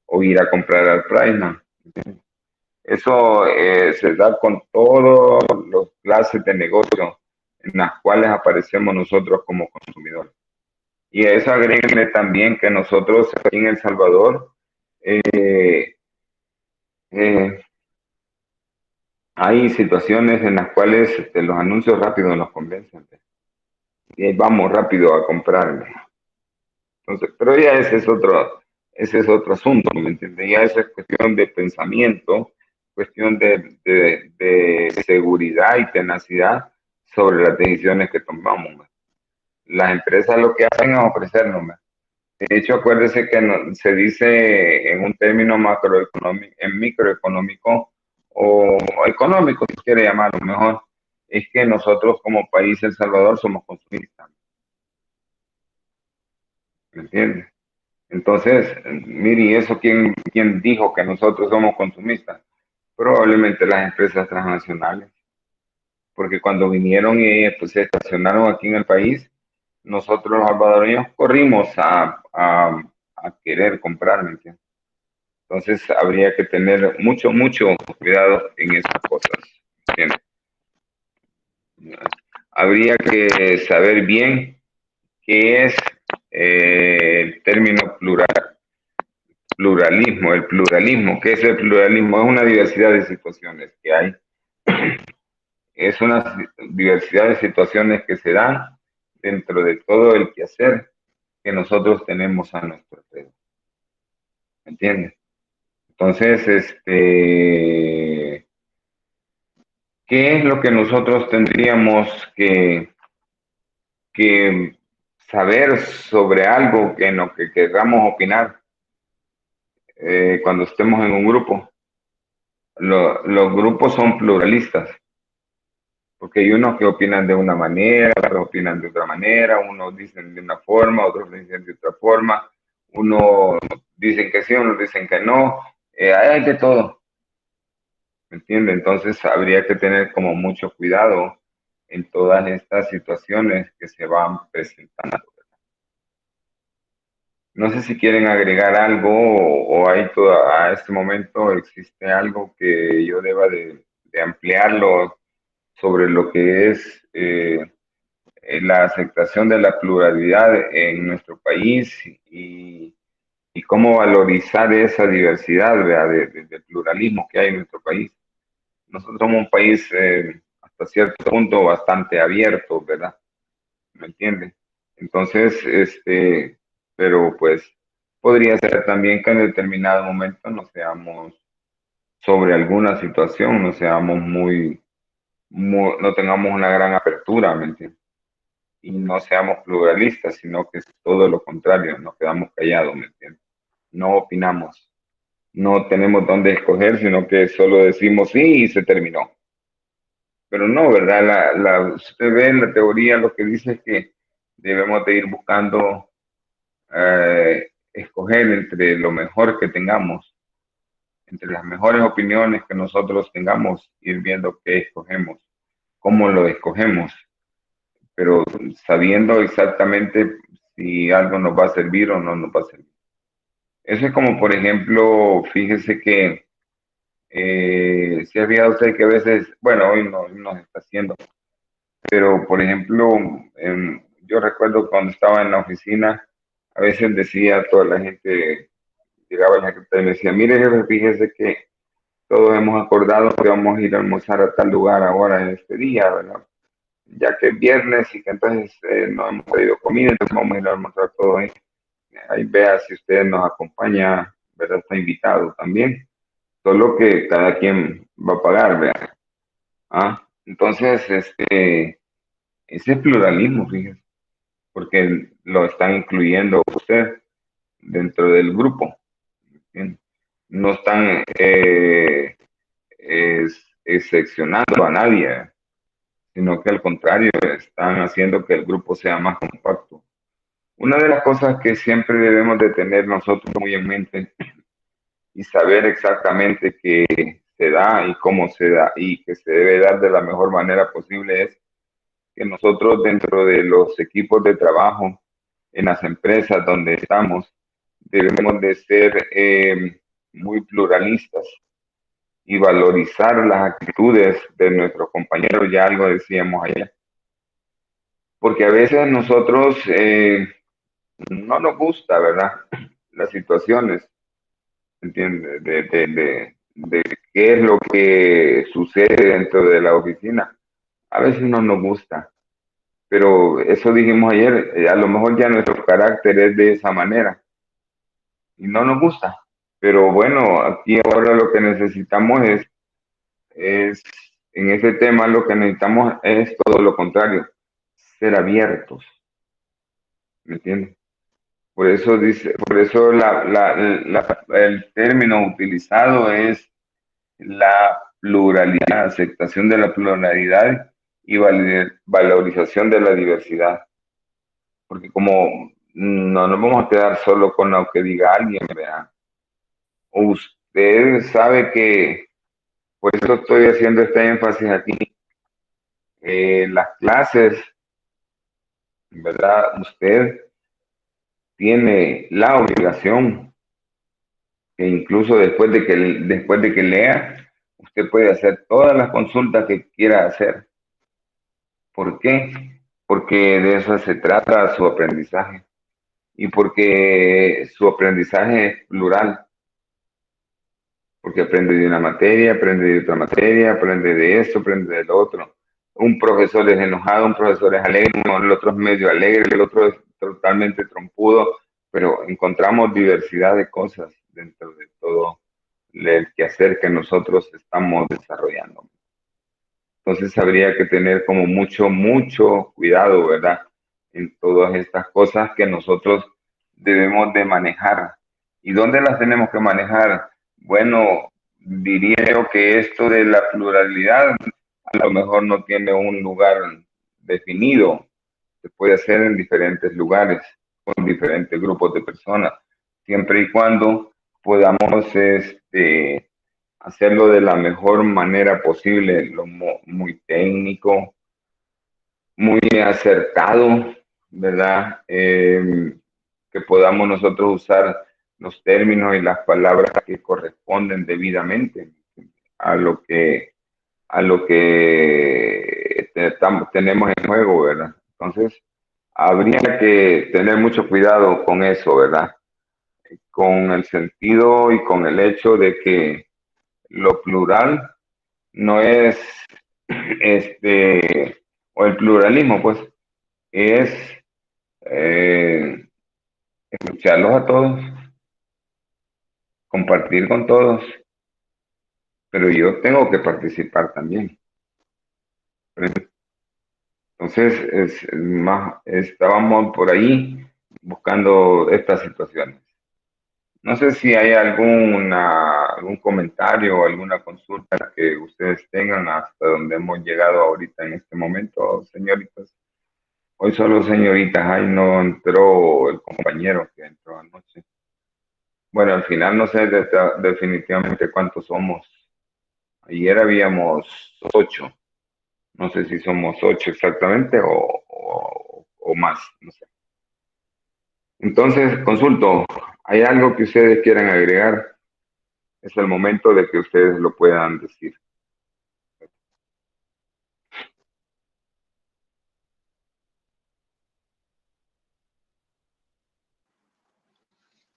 o ir a comprar al Prime. Eso se da con todas las clases de negocio en las cuales aparecemos nosotros como consumidores. Y a eso agréguenle también que nosotros aquí en El Salvador eh, eh, hay situaciones en las cuales los anuncios rápidos nos convencen. Y ahí vamos rápido a comprarle. Entonces, pero ya ese es otro asunto, ¿me entiendes? Ya esa es cuestión de pensamiento, cuestión de seguridad y tenacidad sobre las decisiones que tomamos. ¿Me? Las empresas lo que hacen es ofrecernos. ¿Me? De hecho, acuérdese que se dice en un término macroeconómico, en microeconómico o económico, si quiere llamarlo mejor, es que nosotros como país, El Salvador, somos consumistas, ¿me entiendes? Entonces, mire, ¿y eso quién dijo que nosotros somos consumistas? Probablemente las empresas transnacionales, porque cuando vinieron y pues, se estacionaron aquí en el país, nosotros los salvadoreños corrimos a querer comprar, ¿me entiendes? Entonces habría que tener mucho cuidado en esas cosas, ¿me entiendes? Habría que saber bien qué es el término pluralismo. El pluralismo, ¿qué es el pluralismo? Es una diversidad de situaciones que hay. Es una diversidad de situaciones que se dan dentro de todo el quehacer que nosotros tenemos a nuestro alrededor. ¿Me entiendes? Entonces, ¿qué es lo que nosotros tendríamos que saber sobre algo que en lo que queramos opinar cuando estemos en un grupo? Los grupos son pluralistas, porque hay unos que opinan de una manera, otros opinan de otra manera, unos dicen de una forma, otros dicen de otra forma, unos dicen que sí, unos dicen que no, hay de todo, ¿me entiende? Entonces habría que tener como mucho cuidado en todas estas situaciones que se van presentando. No sé si quieren agregar algo o hay a este momento existe algo que yo deba de ampliarlo sobre lo que es la aceptación de la pluralidad en nuestro país y cómo valorizar esa diversidad de pluralismo que hay en nuestro país. Nosotros somos un país hasta cierto punto bastante abierto, ¿verdad? ¿Me entiendes? Entonces, pero pues podría ser también que en determinado momento no seamos sobre alguna situación, no seamos no tengamos una gran apertura, ¿me entiendes? Y no seamos pluralistas, sino que es todo lo contrario, nos quedamos callados, ¿me entiendes? No opinamos, no tenemos dónde escoger, sino que solo decimos sí y se terminó. Pero no, ¿verdad? Usted ve en la teoría lo que dice es que debemos de ir buscando escoger entre lo mejor que tengamos, entre las mejores opiniones que nosotros tengamos, ir viendo qué escogemos, cómo lo escogemos, pero sabiendo exactamente si algo nos va a servir o no nos va a servir. Eso es como, por ejemplo, fíjese que si ha fijado usted que a veces, bueno, hoy no nos está haciendo, pero por ejemplo, yo recuerdo cuando estaba en la oficina, a veces decía a toda la gente, llegaba la secretaria y me decía, mire, jefe, fíjese que todos hemos acordado que vamos a ir a almorzar a tal lugar ahora en este día, ¿verdad? Ya que es viernes y que entonces no hemos pedido comida, entonces vamos a ir a almorzar todos ahí. Ahí vea si usted nos acompaña, ¿verdad? Está invitado también. Solo que cada quien va a pagar, ¿verdad? Ah, entonces, ese pluralismo, fíjese, porque lo están incluyendo usted dentro del grupo. ¿Sí? No están excepcionando a nadie, sino que al contrario, están haciendo que el grupo sea más compacto. Una de las cosas que siempre debemos de tener nosotros muy en mente y saber exactamente qué se da y cómo se da y que se debe dar de la mejor manera posible es que nosotros dentro de los equipos de trabajo, en las empresas donde estamos, debemos de ser muy pluralistas y valorizar las actitudes de nuestros compañeros, ya algo decíamos allá, porque a veces nosotros no nos gusta, ¿verdad? Las situaciones, ¿entiendes? De qué es lo que sucede dentro de la oficina. A veces no nos gusta, pero eso dijimos ayer, a lo mejor ya nuestro carácter es de esa manera y no nos gusta. Pero bueno, aquí ahora lo que necesitamos es en ese tema lo que necesitamos es todo lo contrario, ser abiertos, ¿me entiendes? Por eso dice, por eso el término utilizado es la pluralidad, aceptación de la pluralidad y valorización de la diversidad. Porque como no nos vamos a quedar solo con lo que diga alguien, ¿verdad? Usted sabe que, por eso estoy haciendo este énfasis aquí, las clases, ¿verdad? Usted tiene la obligación que incluso después de que lea, usted puede hacer todas las consultas que quiera hacer. ¿Por qué? Porque de eso se trata su aprendizaje y porque su aprendizaje es plural, porque aprende de una materia, aprende de otra materia, aprende de esto, aprende del otro. Un profesor es enojado, un profesor es alegre, el otro es medio alegre, el otro es totalmente trompudo, pero encontramos diversidad de cosas dentro de todo el quehacer que nosotros estamos desarrollando. Entonces habría que tener como mucho cuidado, ¿verdad? En todas estas cosas que nosotros debemos de manejar. ¿Y dónde las tenemos que manejar? Bueno, diría yo que esto de la pluralidad a lo mejor no tiene un lugar definido. Se puede hacer en diferentes lugares, con diferentes grupos de personas, siempre y cuando podamos hacerlo de la mejor manera posible, muy técnico, muy acertado, ¿verdad? Que podamos nosotros usar los términos y las palabras que corresponden debidamente a lo que tenemos en juego, ¿verdad? Entonces, habría que tener mucho cuidado con eso, ¿verdad? Con el sentido y con el hecho de que lo plural no es o el pluralismo, pues, es eh, escucharlos a todos, compartir con todos, pero yo tengo que participar también. Entonces, estábamos por ahí buscando estas situaciones. No sé si hay algún comentario o alguna consulta que ustedes tengan hasta donde hemos llegado ahorita en este momento, señoritas. Hoy solo señoritas, ahí no entró el compañero que entró anoche. Bueno, al final no sé definitivamente cuántos somos. Ayer habíamos 8. No sé si somos 8 exactamente o más, no sé. Entonces, consulto, ¿hay algo que ustedes quieran agregar? Es el momento de que ustedes lo puedan decir.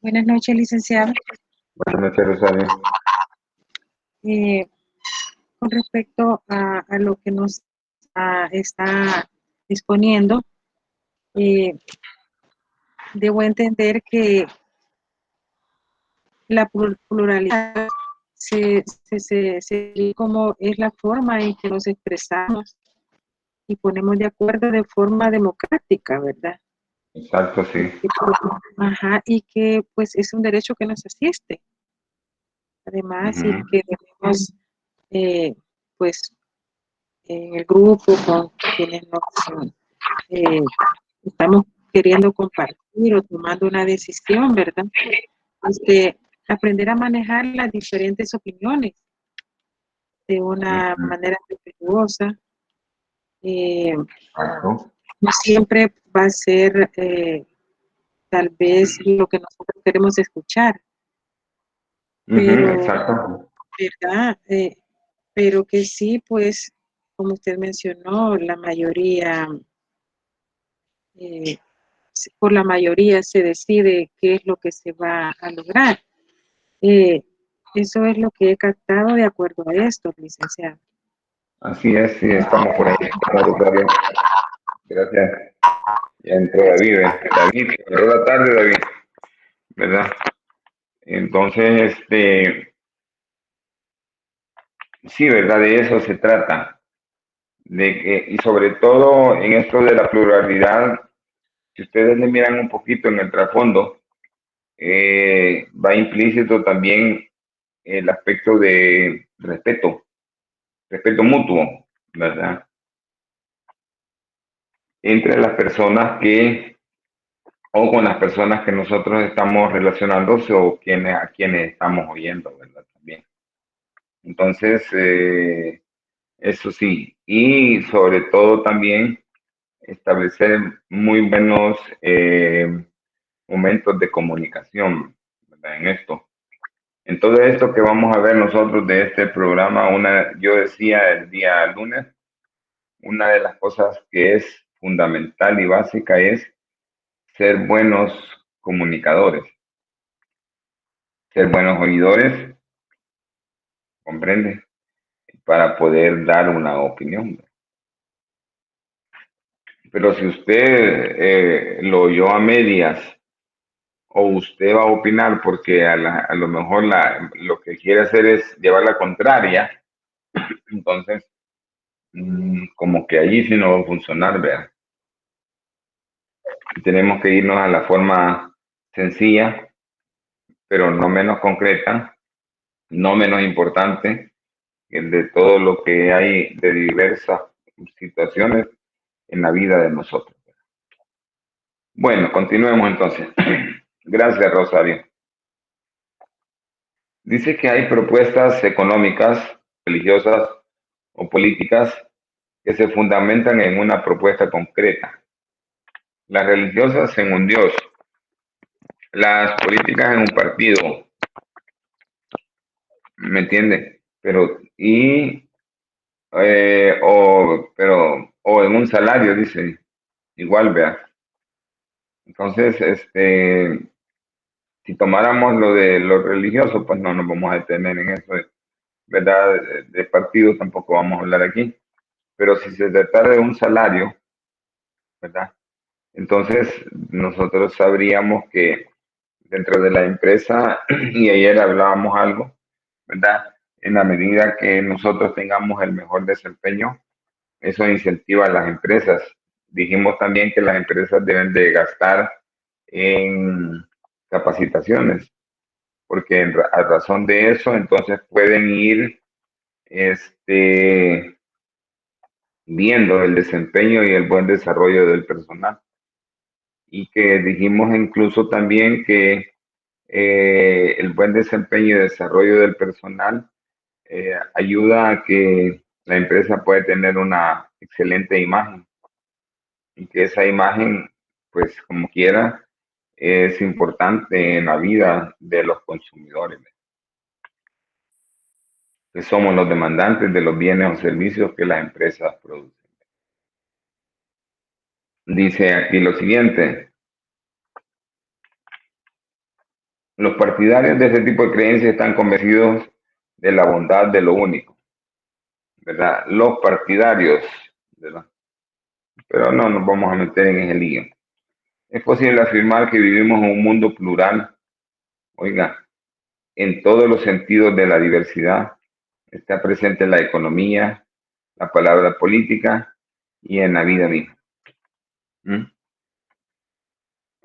Buenas noches, licenciado. Buenas noches, Rosario. Eh, con respecto a lo que nos está exponiendo, debo entender que la pluralidad se como es la forma en que nos expresamos y ponemos de acuerdo de forma democrática, ¿verdad? Exacto, sí. Ajá, y que pues es un derecho que nos asiste. Además, y que debemos pues en el grupo, con quienes nos estamos queriendo compartir o tomando una decisión, ¿verdad? Aprender a manejar las diferentes opiniones de una manera respetuosa. No siempre va a ser tal vez lo que nosotros queremos escuchar, pero, Exacto. ¿verdad? Pero que sí, pues, como usted mencionó, la mayoría, por la mayoría se decide qué es lo que se va a lograr. Eso es lo que he captado de acuerdo a esto, licenciado. Así es, sí, estamos por ahí. Gracias. Ya entró David. David, entró la tarde, David, ¿verdad? Entonces, sí, ¿verdad? De eso se trata. De que, y sobre todo en esto de la pluralidad, si ustedes le miran un poquito en el trasfondo, va implícito también el aspecto de respeto mutuo, ¿verdad? Entre las personas o con las personas que nosotros estamos relacionándose o a quienes estamos oyendo, ¿verdad? También. Entonces, eso sí, y sobre todo también establecer muy buenos momentos de comunicación, ¿verdad? En esto. En todo esto que vamos a ver nosotros de este programa, yo decía el día lunes, una de las cosas que es fundamental y básica es ser buenos comunicadores, ser buenos oidores, comprende, para poder dar una opinión. Pero si usted lo oyó a medias o usted va a opinar porque a lo mejor lo que quiere hacer es llevar la contraria, entonces como que allí sí no va a funcionar, ¿verdad? Tenemos que irnos a la forma sencilla, pero no menos concreta, no menos importante, de todo lo que hay de diversas situaciones en la vida de nosotros. Bueno, continuemos entonces. Gracias, Rosario. Dice que hay propuestas económicas, religiosas o políticas que se fundamentan en una propuesta concreta. Las religiosas en un Dios, las políticas en un partido, ¿me entiende? O en un salario, dice, igual, vea. Entonces, si tomáramos lo de lo religioso, pues no nos vamos a detener en eso, ¿verdad? De partido tampoco vamos a hablar aquí. Pero si se tratara de un salario, ¿verdad? Entonces, nosotros sabríamos que dentro de la empresa, y ayer hablábamos algo, ¿verdad? En la medida que nosotros tengamos el mejor desempeño, eso incentiva a las empresas. Dijimos también que las empresas deben de gastar en capacitaciones, porque a razón de eso, entonces pueden ir viendo el desempeño y el buen desarrollo del personal. Y que dijimos incluso también que el buen desempeño y desarrollo del personal ayuda a que la empresa pueda tener una excelente imagen y que esa imagen, pues como quiera, es importante en la vida de los consumidores, que somos los demandantes de los bienes o servicios que las empresas producen. Dice aquí lo siguiente: los partidarios de ese tipo de creencias están convencidos de la bondad de lo único, ¿verdad? Los partidarios, ¿verdad? Pero no nos vamos a meter en ese lío. Es posible afirmar que vivimos en un mundo plural, oiga, en todos los sentidos de la diversidad. Está presente en la economía, la palabra política y en la vida misma.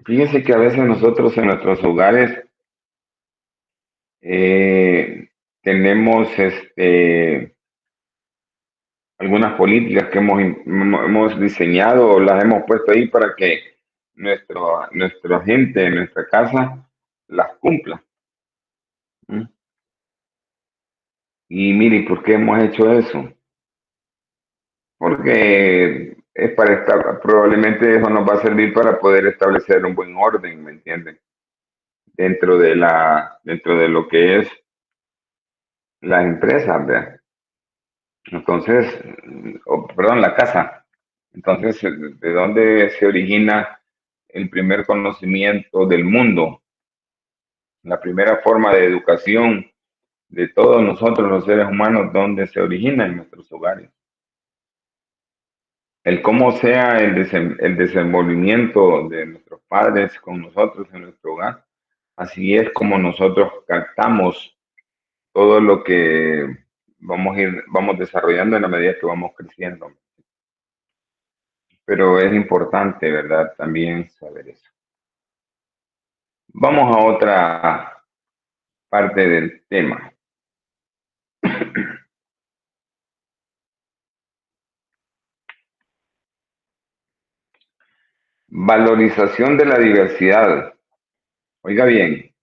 Fíjense que a veces nosotros en nuestros hogares tenemos algunas políticas que hemos diseñado o las hemos puesto ahí para que nuestra gente en nuestra casa las cumpla. ¿Mm? Y mire, ¿por qué hemos hecho eso? Porque es para probablemente eso nos va a servir para poder establecer un buen orden, ¿me entienden? Dentro de lo que es las empresas, ¿verdad? Entonces, perdón, la casa. Entonces, ¿de dónde se origina el primer conocimiento del mundo? La primera forma de educación de todos nosotros los seres humanos, ¿dónde se origina? En nuestros hogares. El cómo sea el desenvolvimiento de nuestros padres con nosotros en nuestro hogar, así es como nosotros captamos todo lo que vamos desarrollando en la medida que vamos creciendo. Pero es importante, ¿verdad? También saber eso. Vamos a otra parte del tema. Valorización de la diversidad. Oiga bien,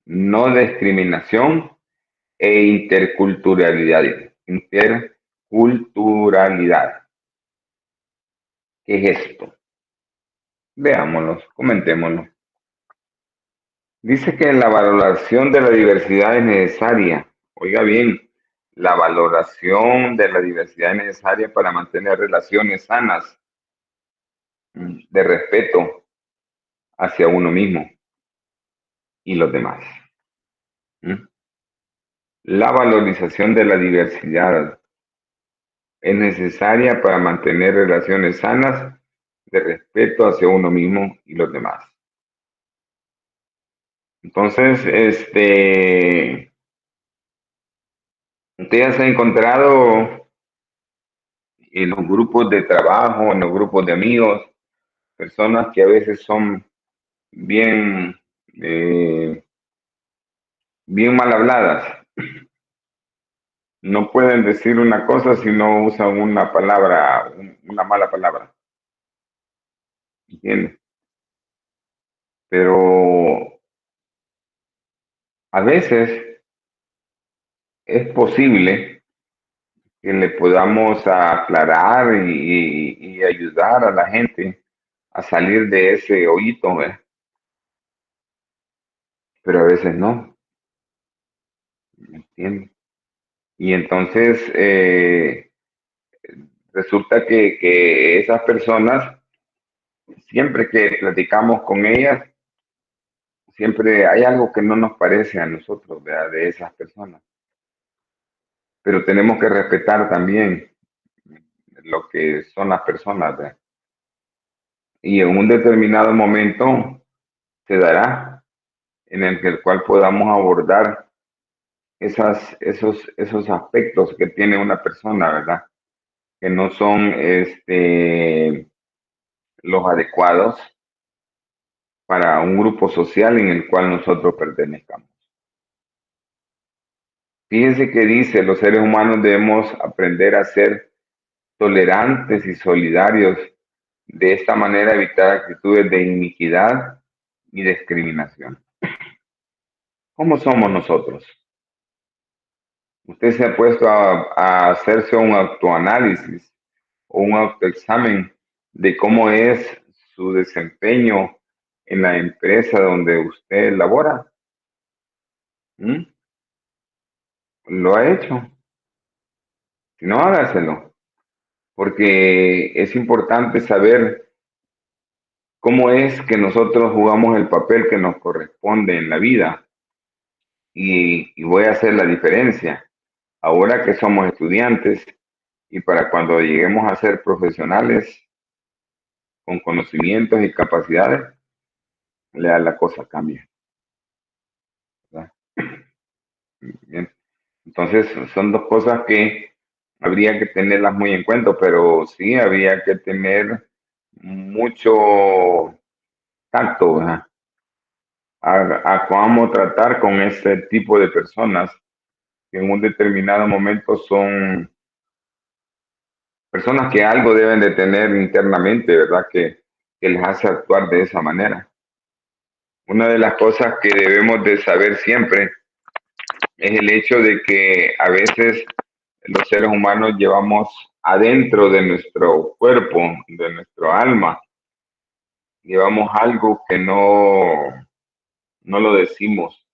no discriminación e interculturalidad. Interculturalidad. ¿Qué es esto? Veámoslo, comentémoslo. Dice que la valoración de la diversidad es necesaria. Oiga bien, la valoración de la diversidad es necesaria para mantener relaciones sanas de respeto hacia uno mismo y los demás. La valorización de la diversidad es necesaria para mantener relaciones sanas de respeto hacia uno mismo y los demás. Entonces, usted ya se ha encontrado en los grupos de trabajo, en los grupos de amigos, personas que a veces son bien, bien mal habladas. No pueden decir una cosa si no usan una palabra, una mala palabra. ¿Entiendes? Pero a veces es posible que le podamos aclarar y ayudar a la gente a salir de ese hoyito, ¿eh? Pero a veces no, ¿me entiendes? Y entonces resulta que esas personas, siempre que platicamos con ellas, siempre hay algo que no nos parece a nosotros, ¿verdad? De esas personas. Pero tenemos que respetar también lo que son las personas, ¿verdad? Y en un determinado momento se dará en el cual podamos abordar esos aspectos que tiene una persona, ¿verdad? Que no son los adecuados para un grupo social en el cual nosotros pertenezcamos. Fíjense que dice, los seres humanos debemos aprender a ser tolerantes y solidarios. De esta manera evitar actitudes de iniquidad y discriminación. ¿Cómo somos nosotros? Usted se ha puesto a hacerse un autoanálisis o un autoexamen de cómo es su desempeño en la empresa donde usted labora. ¿Mm? ¿Lo ha hecho? Si no, hágaselo, porque es importante saber cómo es que nosotros jugamos el papel que nos corresponde en la vida. Y voy a hacer la diferencia. Ahora que somos estudiantes y para cuando lleguemos a ser profesionales con conocimientos y capacidades, la cosa cambia, ¿verdad? Bien. Entonces, son dos cosas que habría que tenerlas muy en cuenta, pero sí habría que tener mucho tacto, ¿verdad? A cómo tratar con ese tipo de personas que en un determinado momento son personas que algo deben de tener internamente, ¿verdad? Que les hace actuar de esa manera. Una de las cosas que debemos de saber siempre es el hecho de que a veces los seres humanos llevamos adentro de nuestro cuerpo, de nuestro alma, llevamos algo que no lo decimos.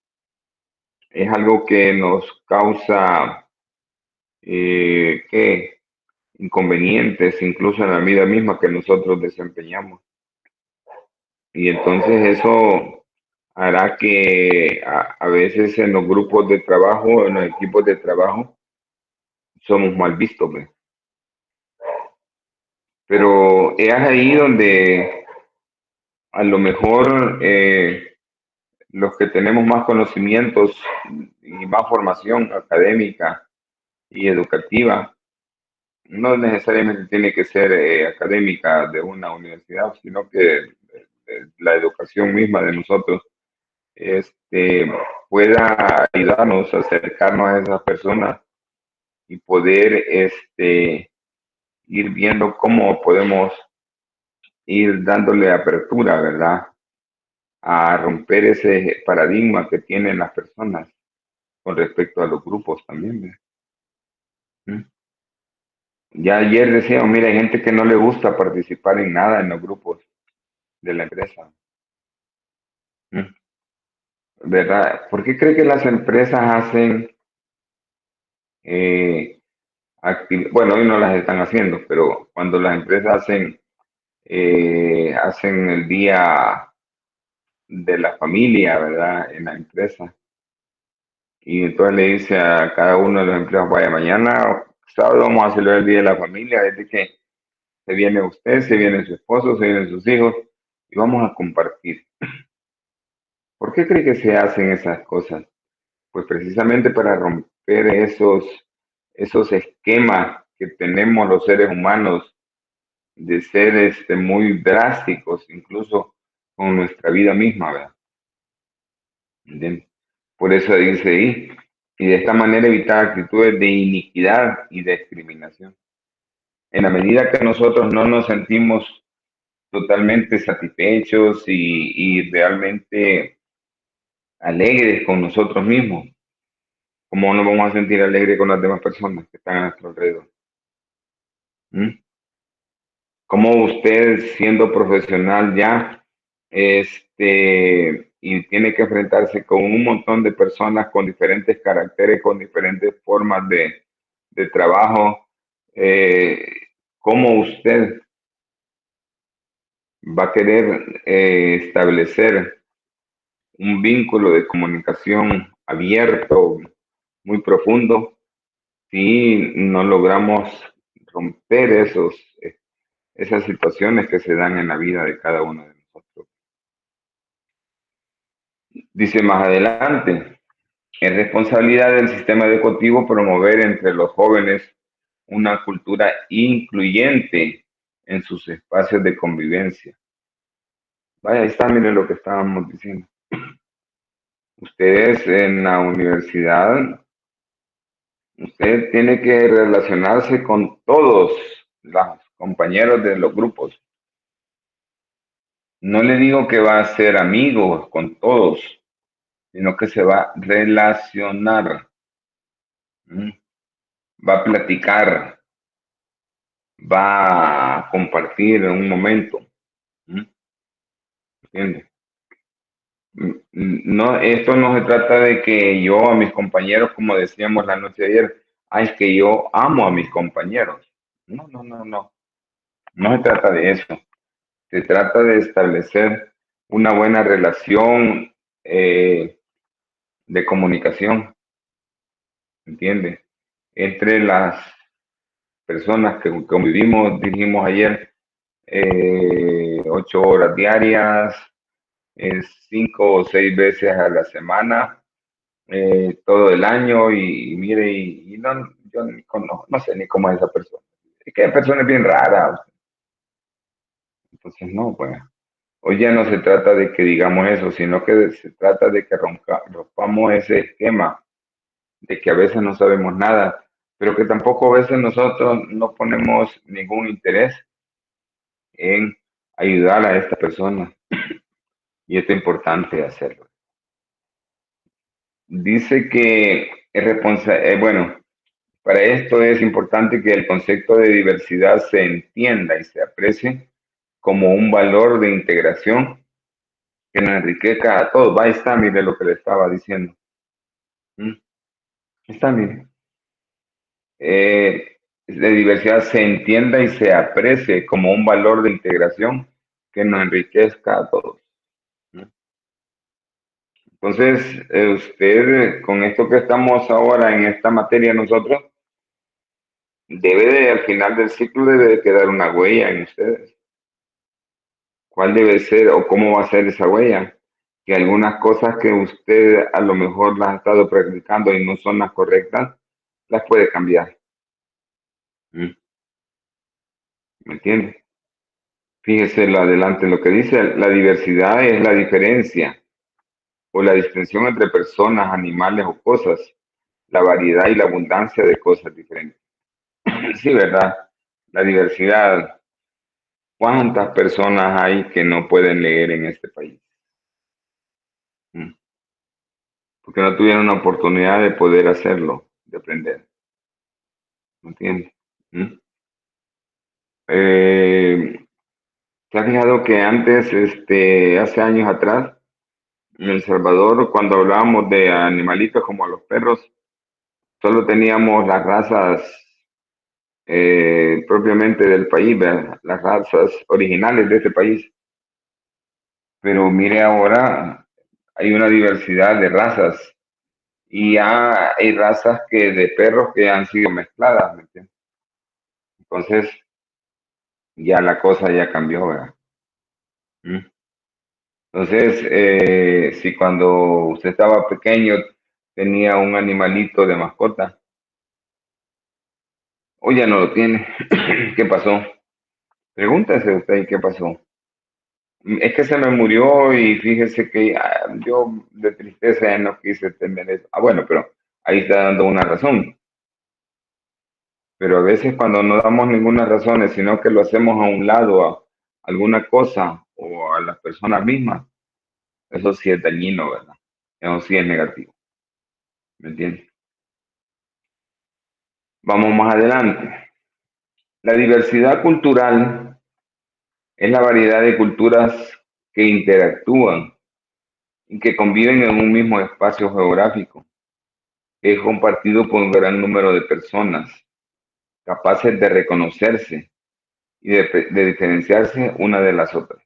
Es algo que nos causa ¿qué? Inconvenientes, incluso en la vida misma que nosotros desempeñamos. Y entonces eso hará que a veces en los grupos de trabajo, en los equipos de trabajo, somos mal vistos, ¿ve? Pero es ahí donde a lo mejor los que tenemos más conocimientos y más formación académica y educativa, no necesariamente tiene que ser académica de una universidad, sino que la educación misma de nosotros pueda ayudarnos a acercarnos a esas personas y poder ir viendo cómo podemos ir dándole apertura, ¿verdad? A romper ese paradigma que tienen las personas con respecto a los grupos también, ¿verdad? ¿Mm? Ya ayer decíamos, mira, hay gente que no le gusta participar en nada en los grupos de la empresa. ¿Mm? ¿Verdad? ¿Por qué cree que las empresas hacen, bueno, hoy no las están haciendo, pero cuando las empresas hacen el día de la familia, ¿verdad? En la empresa. Y entonces le dice a cada uno de los empleados, vaya, mañana, sábado, vamos a celebrar el día de la familia, desde que se viene usted, se viene su esposo, se vienen sus hijos, y vamos a compartir. ¿Por qué cree que se hacen esas cosas? Pues precisamente para romper esos esquemas que tenemos los seres humanos de ser muy drásticos, incluso con nuestra vida misma, ¿verdad? ¿Entiendes? Por eso dice ahí, y de esta manera evitar actitudes de iniquidad y discriminación. En la medida que nosotros no nos sentimos totalmente satisfechos y realmente alegres con nosotros mismos, ¿cómo nos vamos a sentir alegres con las demás personas que están a nuestro alrededor? ¿Mm? ¿Cómo usted, siendo profesional ya, y tiene que enfrentarse con un montón de personas con diferentes caracteres, con diferentes formas de trabajo, eh, cómo usted va a querer establecer un vínculo de comunicación abierto, muy profundo, si no logramos romper esas situaciones que se dan en la vida de cada uno de nosotros? Dice más adelante, es responsabilidad del sistema educativo promover entre los jóvenes una cultura incluyente en sus espacios de convivencia. Vaya, ahí está, miren lo que estábamos diciendo. Ustedes en la universidad, usted tiene que relacionarse con todos los compañeros de los grupos. No le digo que va a ser amigo con todos, sino que se va a relacionar, va a platicar, va a compartir en un momento. ¿Entiendes? No, esto no se trata de que yo a mis compañeros, como decíamos la noche de ayer, es que yo amo a mis compañeros. No, no, no, no. No se trata de eso. Se trata de establecer una buena relación de comunicación, ¿entiendes? Entre las personas que convivimos, dijimos ayer, 8 horas diarias, 5 o 6 veces a la semana, todo el año, y mire, y no, yo no sé ni cómo es esa persona. Es que la persona es bien rara. Entonces, no, pues, hoy ya no se trata de que digamos eso, sino que se trata de que rompamos ese esquema de que a veces no sabemos nada, pero que tampoco a veces nosotros no ponemos ningún interés en ayudar a esta persona. Y esto es importante hacerlo. Dice que bueno, para esto es importante que el concepto de diversidad se entienda y se aprecie como un valor de integración que nos enriquezca a todos. Va, ahí está, mire lo que le estaba diciendo. ¿Mm? Está, mire. La diversidad se entienda y se aprecie como un valor de integración que nos enriquezca a todos. ¿Mm? Entonces, usted, con esto que estamos ahora en esta materia, nosotros, al final del ciclo, debe de quedar una huella en ustedes. ¿Cuál debe ser o cómo va a ser esa huella? Que algunas cosas que usted a lo mejor las ha estado practicando y no son las correctas, las puede cambiar. ¿Mm? ¿Me entiende? Fíjese lo adelante, lo que dice, la diversidad es la diferencia o la distinción entre personas, animales o cosas, la variedad y la abundancia de cosas diferentes. Sí, ¿verdad? La diversidad. ¿Cuántas personas hay que no pueden leer en este país? ¿Mm? Porque no tuvieron la oportunidad de poder hacerlo, de aprender. ¿Me entiendes? ¿Mm? ¿Se ha fijado que antes, hace años atrás, en El Salvador, cuando hablábamos de animalitos como los perros, solo teníamos las razas propiamente del país, ¿verdad? Las razas originales de este país? Pero mire ahora, hay una diversidad de razas y ya hay razas que de perros que han sido mezcladas, ¿me entiendes? Entonces, ya la cosa ya cambió, ¿verdad? ¿Mm? Entonces, si cuando usted estaba pequeño tenía un animalito de mascota, hoy ya no lo tiene, ¿qué pasó? Pregúntese usted qué pasó. Es que se me murió y fíjese que yo de tristeza ya no quise tener eso. Ah, bueno, pero ahí está dando una razón. Pero a veces cuando no damos ninguna razón, sino que lo hacemos a un lado, a alguna cosa o a las personas mismas, eso sí es dañino, ¿verdad? Eso sí es negativo, ¿me entiendes? Vamos más adelante. La diversidad cultural es la variedad de culturas que interactúan y que conviven en un mismo espacio geográfico, que es compartido por un gran número de personas capaces de reconocerse y de diferenciarse una de las otras.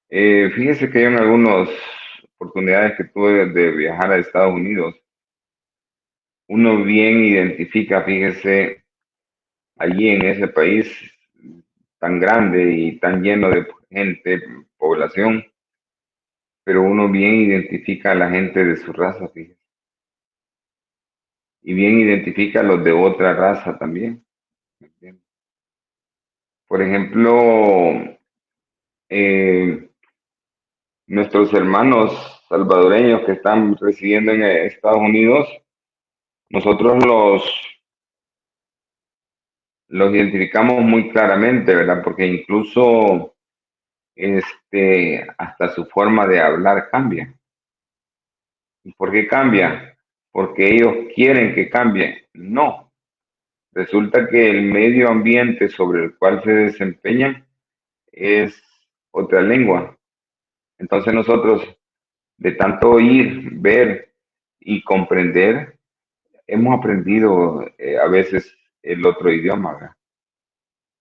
Fíjese que yo en algunas oportunidades que tuve de viajar a Estados Unidos, uno bien identifica, fíjese, allí en ese país tan grande y tan lleno de gente, población, pero uno bien identifica a la gente de su raza, fíjese, y bien identifica a los de otra raza también, ¿me entiende? Por ejemplo, eh, nuestros hermanos salvadoreños que están residiendo en Estados Unidos, nosotros los identificamos muy claramente, ¿verdad? Porque incluso hasta su forma de hablar cambia. ¿Y por qué cambia? Porque ellos quieren que cambie. No. Resulta que el medio ambiente sobre el cual se desempeñan es otra lengua. Entonces nosotros, de tanto oír, ver y comprender, hemos aprendido a veces el otro idioma, ¿verdad?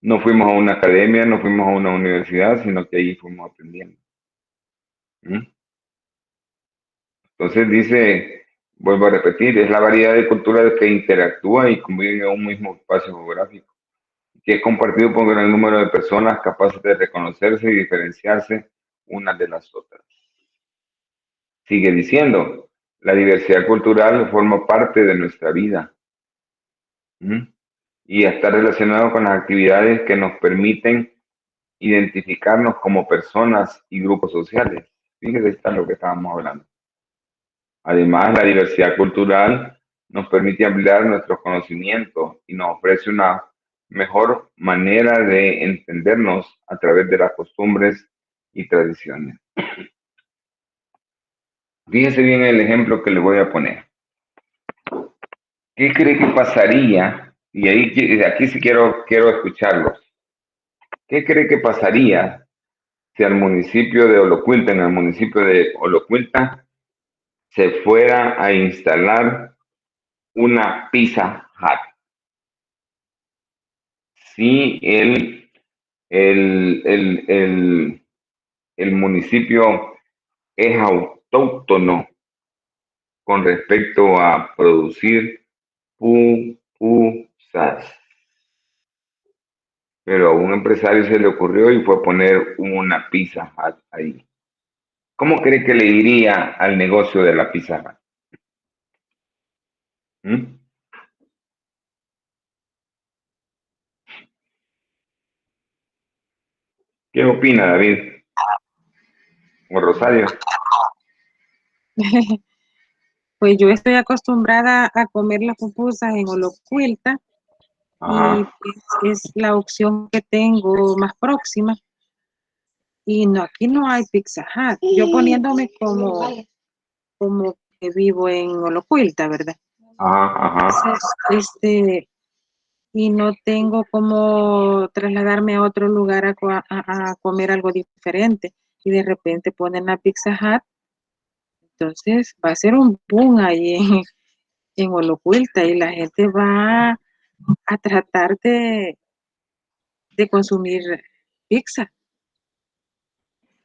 No fuimos a una academia, no fuimos a una universidad, sino que ahí fuimos aprendiendo. ¿Mm? Entonces dice, vuelvo a repetir, es la variedad de culturas que interactúa y conviven en un mismo espacio geográfico, que es compartido por un gran número de personas capaces de reconocerse y diferenciarse unas de las otras. Sigue diciendo, la diversidad cultural forma parte de nuestra vida. ¿Mm? Y está relacionado con las actividades que nos permiten identificarnos como personas y grupos sociales. Fíjese, está lo que estábamos hablando. Además, la diversidad cultural nos permite ampliar nuestro conocimiento y nos ofrece una mejor manera de entendernos a través de las costumbres y tradiciones. Fíjese bien el ejemplo que le voy a poner. ¿Qué cree que pasaría? Y aquí sí quiero escucharlos. ¿Qué cree que pasaría si al municipio de Olocuilta, en el municipio de Olocuilta, se fuera a instalar una Pizza Hut? Si el municipio es autóctono con respecto a producir pupusas. Pero a un empresario se le ocurrió y fue a poner una Pizza Hut ahí. ¿Cómo cree que le iría al negocio de la Pizza Hut? ¿Mm? ¿Qué opina, David? ¿O Rosario? Pues yo estoy acostumbrada a comer las pupusas en Olocuilta y Ajá, pues es la opción que tengo más próxima. Y no, aquí no hay Pizza Hut. Yo poniéndome como que vivo en Olocuilta, ¿verdad? ajá, ajá. Entonces, y no tengo como trasladarme a otro lugar a comer algo diferente. Y de repente ponen la Pizza Hut, entonces va a ser un boom ahí en Olocuilta y la gente va a tratar de consumir pizza,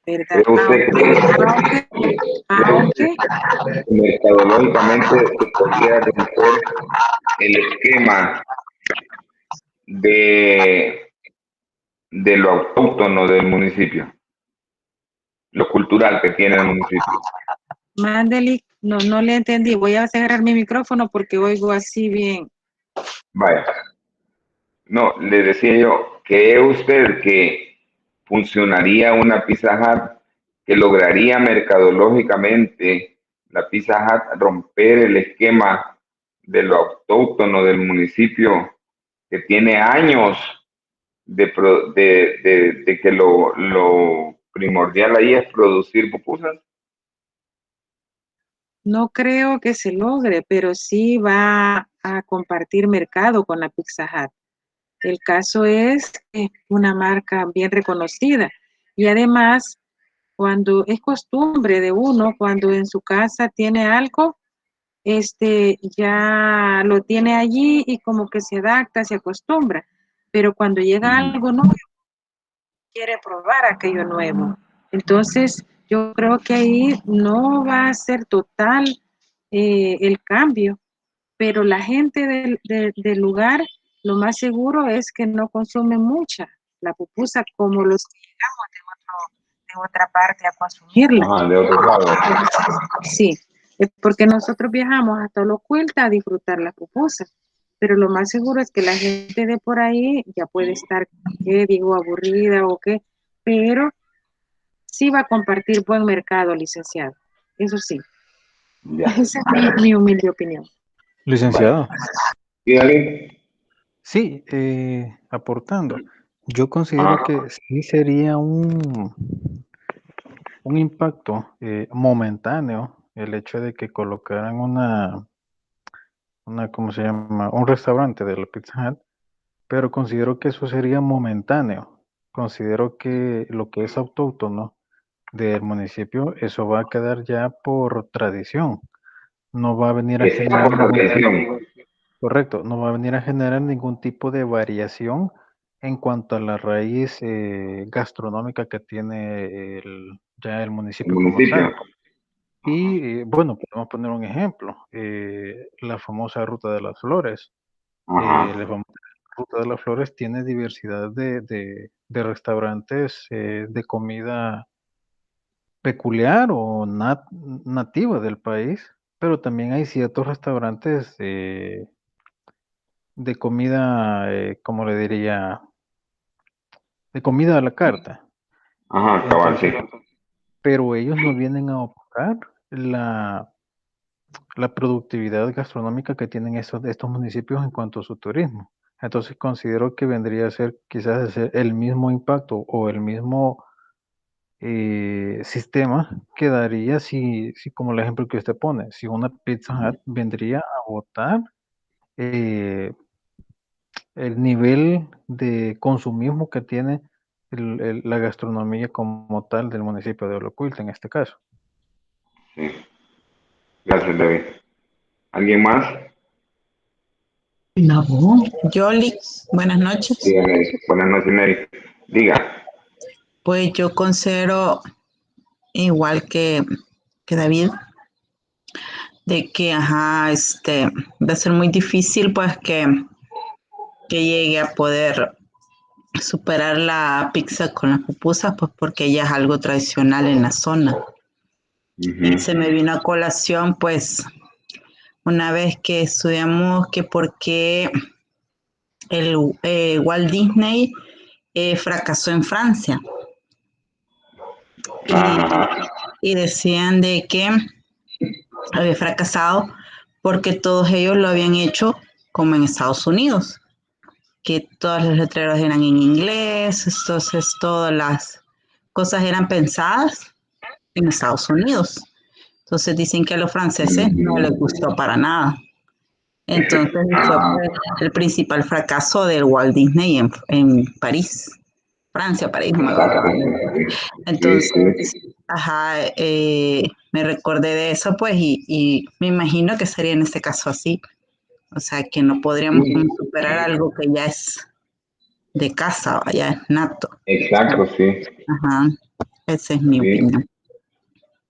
¿verdad? ¿Cree usted Aunque que mercadológicamente se podría romper el esquema de, de lo autóctono del municipio, lo cultural que tiene el municipio? Mandeli, no le entendí. Voy a cerrar mi micrófono porque oigo así bien. Vaya, no, le decía yo, ¿cree usted que funcionaría una Pizza Hut que lograría mercadológicamente la Pizza Hut romper el esquema de lo autóctono del municipio que tiene años de que lo primordial ahí es producir pupusas? No creo que se logre, pero sí va a compartir mercado con la Pizza Hut. El caso es que es una marca bien reconocida y además cuando es costumbre de uno, cuando en su casa tiene algo, ya lo tiene allí y como que se adapta, se acostumbra. Pero cuando llega Ujú. algo nuevo, quiere probar aquello nuevo. Entonces, yo creo que ahí no va a ser total el cambio, pero la gente del lugar, lo más seguro es que no consume mucha la pupusa como los que llegamos de otra parte a consumirla. Ajá, de otro lado. Sí, es porque nosotros viajamos hasta Olocuilta a disfrutar las pupusas, pero lo más seguro es que la gente de por ahí ya puede estar, ¿qué digo, aburrida o qué? Pero sí va a compartir buen mercado, licenciado. Eso sí, Ya, esa es mi humilde opinión. vaya. Licenciado, ¿Y alguien? sí, aportando, yo considero Ajá. que sí sería un impacto momentáneo el hecho de que colocaran ¿cómo se llama? Un restaurante de la Pizza Hut, pero considero que eso sería momentáneo. Considero que lo que es autóctono del municipio, eso va a quedar ya por tradición. No va a venir a Está generar por ningún tradición. Correcto, no va a venir a generar ningún tipo de variación en cuanto a la raíz gastronómica que tiene ya el El municipio como municipio. tal. Y bueno, podemos poner un ejemplo, la famosa Ruta de las Flores. La Ajá. famosa Ruta de las Flores tiene diversidad de restaurantes de comida peculiar o nativa del país, pero también hay ciertos restaurantes de comida, ¿cómo le diría? De comida a la carta. Ajá, cabal, sí. Entonces, pero ellos no vienen a opacar la la productividad gastronómica que tienen estos municipios en cuanto a su turismo. Entonces considero que vendría a ser quizás el mismo impacto o el mismo sistema que daría si, como el ejemplo que usted pone, si una Pizza Hut vendría a votar el nivel de consumismo que tiene la gastronomía como tal del municipio de Olocuilta en este caso. Sí. Gracias, David. ¿Alguien más? No, Yoli, buenas noches. Dígame. Buenas noches, Mary. Diga. Pues yo considero igual que David, de que va a ser muy difícil pues que llegue a poder superar la pizza con las pupusas, pues porque ya es algo tradicional en la zona. Y se me vino a colación pues una vez que estudiamos que por qué el Walt Disney fracasó en Francia. Y decían de que había fracasado porque todos ellos lo habían hecho como en Estados Unidos, que todos los letreros eran en inglés, entonces todas las cosas eran pensadas en Estados Unidos. Entonces dicen que a los franceses no les gustó para nada. Entonces fue el principal fracaso del Walt Disney en París. Francia, París, no me acuerdo. Entonces, me recordé de eso, pues, y me imagino que sería en este caso así. O sea, que no podríamos superar algo que ya es de casa, ya es nato. Exacto, sí. Ajá, esa es mi opinión.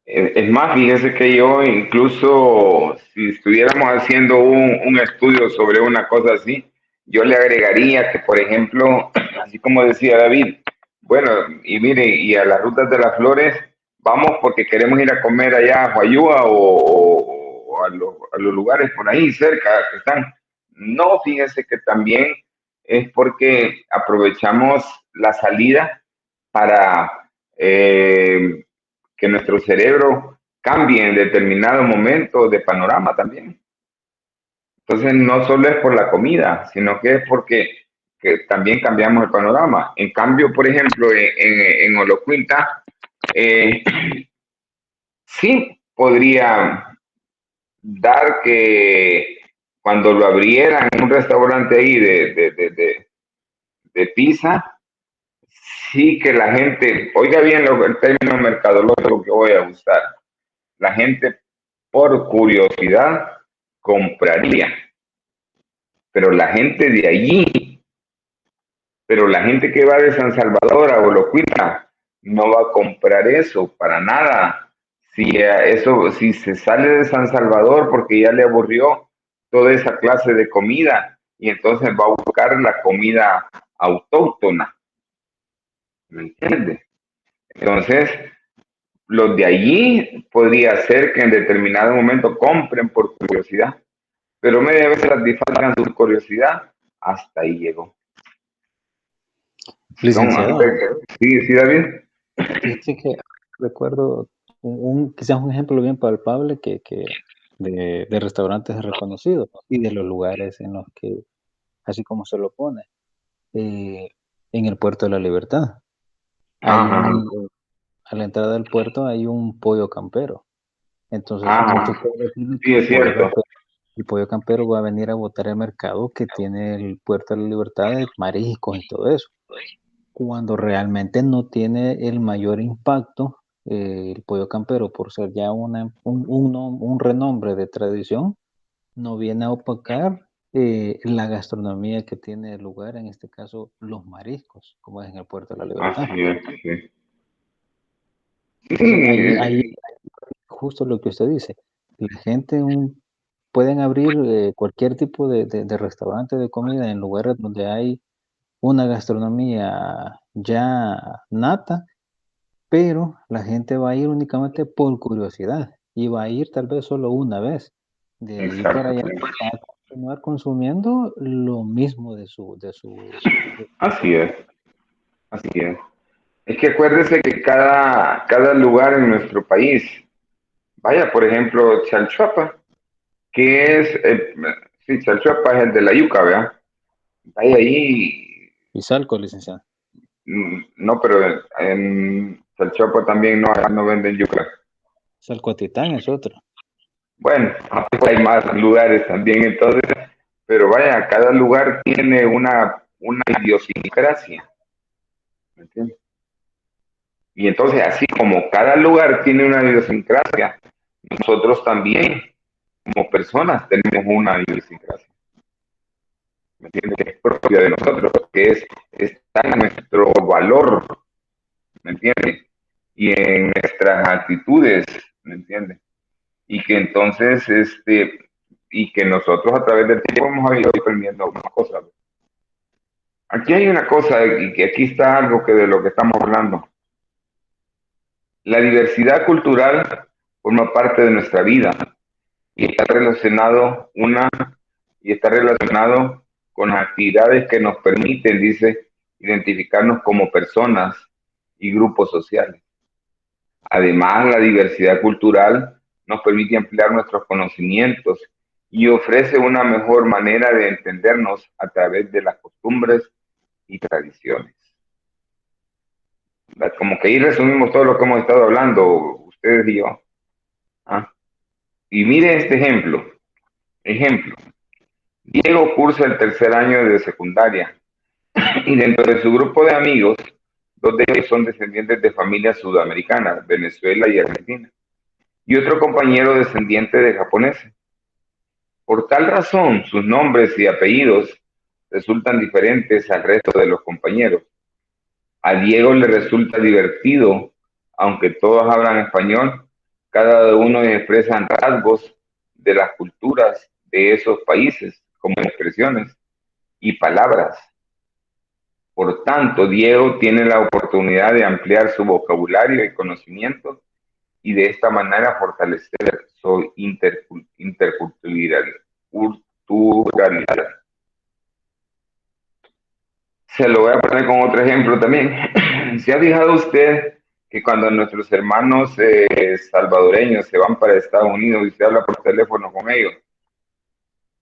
Es más, fíjese que yo incluso si estuviéramos haciendo un estudio sobre una cosa así, yo le agregaría que, por ejemplo, así como decía David, bueno, y mire, y a las rutas de las flores, vamos porque queremos ir a comer allá a Huayúa o a los lugares por ahí cerca que están. No, fíjese que también es porque aprovechamos la salida para que nuestro cerebro cambie en determinado momento de panorama también. Entonces, no solo es por la comida, sino que es porque que también cambiamos el panorama. En cambio, por ejemplo, en Olocuilta, sí podría dar que cuando lo abrieran en un restaurante ahí de pizza, sí que la gente, oiga bien el término mercadológico que voy a usar, la gente por curiosidad compraría, pero la gente de allí, pero la gente que va de San Salvador a Olocuita no va a comprar eso para nada. Si se sale de San Salvador porque ya le aburrió toda esa clase de comida y entonces va a buscar la comida autóctona, ¿me entiende? Entonces, los de allí podría ser que en determinado momento compren por curiosidad, pero media vez satisfagan su curiosidad, hasta ahí llegó. Licenciado, Sí, David. fíjese que recuerdo quizás un ejemplo bien palpable de restaurantes reconocidos y de los lugares en los que, así como se lo pone, en el Puerto de la Libertad. A la entrada del puerto hay un pollo campero. Entonces, muchos pueblos tienen sí, es cierto. El pollo campero va a venir a botar el mercado que tiene el Puerto de la Libertad de mariscos y todo eso. Cuando realmente no tiene el mayor impacto el pollo campero por ser ya un renombre de tradición, no viene a opacar la gastronomía que tiene el lugar, en este caso los mariscos, como es en el Puerto de la Libertad. Así es, sí. Entonces, ahí justo lo que usted dice, la gente pueden abrir cualquier tipo de restaurante de comida en lugares donde hay una gastronomía ya nata, pero la gente va a ir únicamente por curiosidad y va a ir tal vez solo una vez. De ahí para allá va a continuar consumiendo lo mismo de su Así es, así es. Es que acuérdese que cada lugar en nuestro país, vaya, por ejemplo, Chalchuapa, ¿Qué es? Sí, Chalchuapa es el de la yuca, ¿verdad? Hay ahí, Y Salco, licenciado. no, pero en Chalchuapa también no venden yuca. Salcoatitán es otro. Bueno, hay más lugares también, entonces, pero vaya, cada lugar tiene una idiosincrasia, ¿me entiendes? Y entonces, así como cada lugar tiene una idiosincrasia, nosotros también, como personas, tenemos una idiosincrasia, ¿me entiendes? Que es propia de nosotros, está en nuestro valor, ¿me entiendes? Y en nuestras actitudes, ¿me entiendes? Y que entonces, y que nosotros a través del tiempo hemos ido aprendiendo algunas cosas. Aquí hay una cosa, y que aquí está algo que de lo que estamos hablando. La diversidad cultural forma parte de nuestra vida y está relacionado con las actividades que nos permiten, dice, identificarnos como personas y grupos sociales. Además, la diversidad cultural nos permite ampliar nuestros conocimientos y ofrece una mejor manera de entendernos a través de las costumbres y tradiciones. Como que ahí resumimos todo lo que hemos estado hablando, ustedes y yo. ¿Ah? Y mire este ejemplo. Ejemplo. Diego cursa el tercer año de secundaria y dentro de su grupo de amigos, dos de ellos son descendientes de familias sudamericanas, Venezuela y Argentina, y otro compañero descendiente de japoneses. Por tal razón, sus nombres y apellidos resultan diferentes al resto de los compañeros. A Diego le resulta divertido, aunque todos hablan español, cada uno expresa rasgos de las culturas de esos países, como expresiones y palabras. Por tanto, Diego tiene la oportunidad de ampliar su vocabulario y conocimiento y de esta manera fortalecer su interculturalidad. Se lo voy a poner con otro ejemplo también. ¿Se ha fijado usted que cuando nuestros hermanos salvadoreños se van para Estados Unidos y se habla por teléfono con ellos,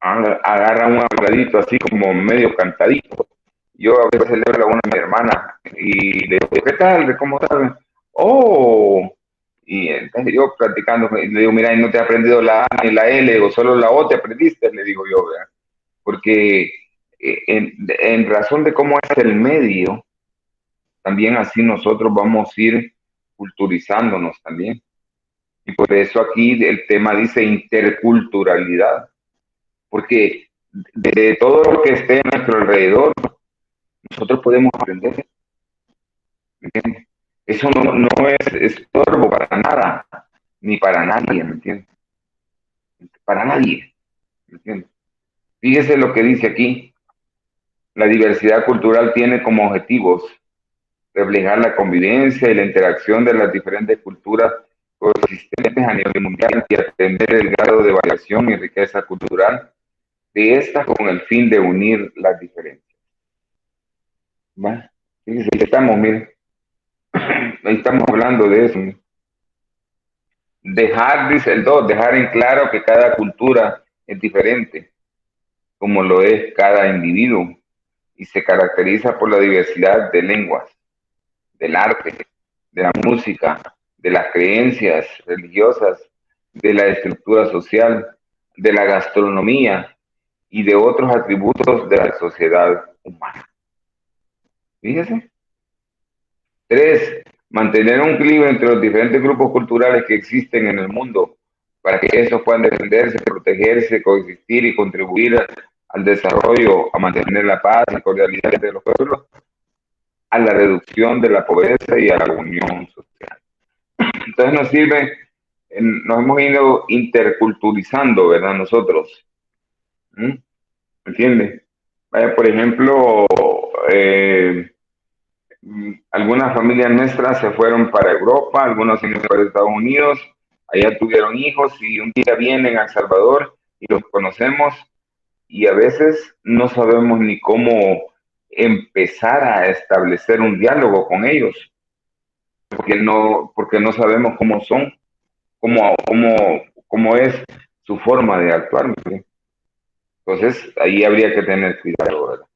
agarran un habladito así como medio cantadito? Yo a veces le hablo a una de mi hermana y le digo, ¿qué tal? ¿Cómo estás? Oh, y entonces yo practicando, le digo, mira, ¿no te has aprendido la A ni la L o solo la O te aprendiste? Le digo yo, ¿verdad? Porque en razón de cómo es el medio, también así nosotros vamos a ir culturizándonos también. Y por eso aquí el tema dice interculturalidad, porque de todo lo que esté a nuestro alrededor, nosotros podemos aprender. ¿Me entiendes? Eso no es estorbo para nada, ni para nadie, ¿me entiendes? Para nadie, ¿me entiendes? Fíjese lo que dice aquí. La diversidad cultural tiene como objetivos reflejar la convivencia y la interacción de las diferentes culturas coexistentes a nivel mundial y atender el grado de variación y riqueza cultural de estas con el fin de unir las diferencias. ¿Va? Fíjense, ahí estamos hablando de eso. Dice el 2, dejar en claro que cada cultura es diferente, como lo es cada individuo, y se caracteriza por la diversidad de lenguas, del arte, de la música, de las creencias religiosas, de la estructura social, de la gastronomía y de otros atributos de la sociedad humana. Fíjese. 3. Mantener un equilibrio entre los diferentes grupos culturales que existen en el mundo para que estos puedan defenderse, protegerse, coexistir y contribuir al desarrollo, a mantener la paz y cordialidad entre los pueblos, a la reducción de la pobreza y a la unión social. Entonces nos hemos ido interculturizando, ¿verdad? Nosotros. ¿Me entiendes? Vaya, por ejemplo, algunas familias nuestras se fueron para Europa, algunos se fueron para Estados Unidos, allá tuvieron hijos y un día vienen a El Salvador y los conocemos y a veces no sabemos ni cómo empezar a establecer un diálogo con ellos, porque no sabemos cómo son, cómo es su forma de actuar. ¿Sí? Entonces, ahí habría que tener cuidado, ¿verdad?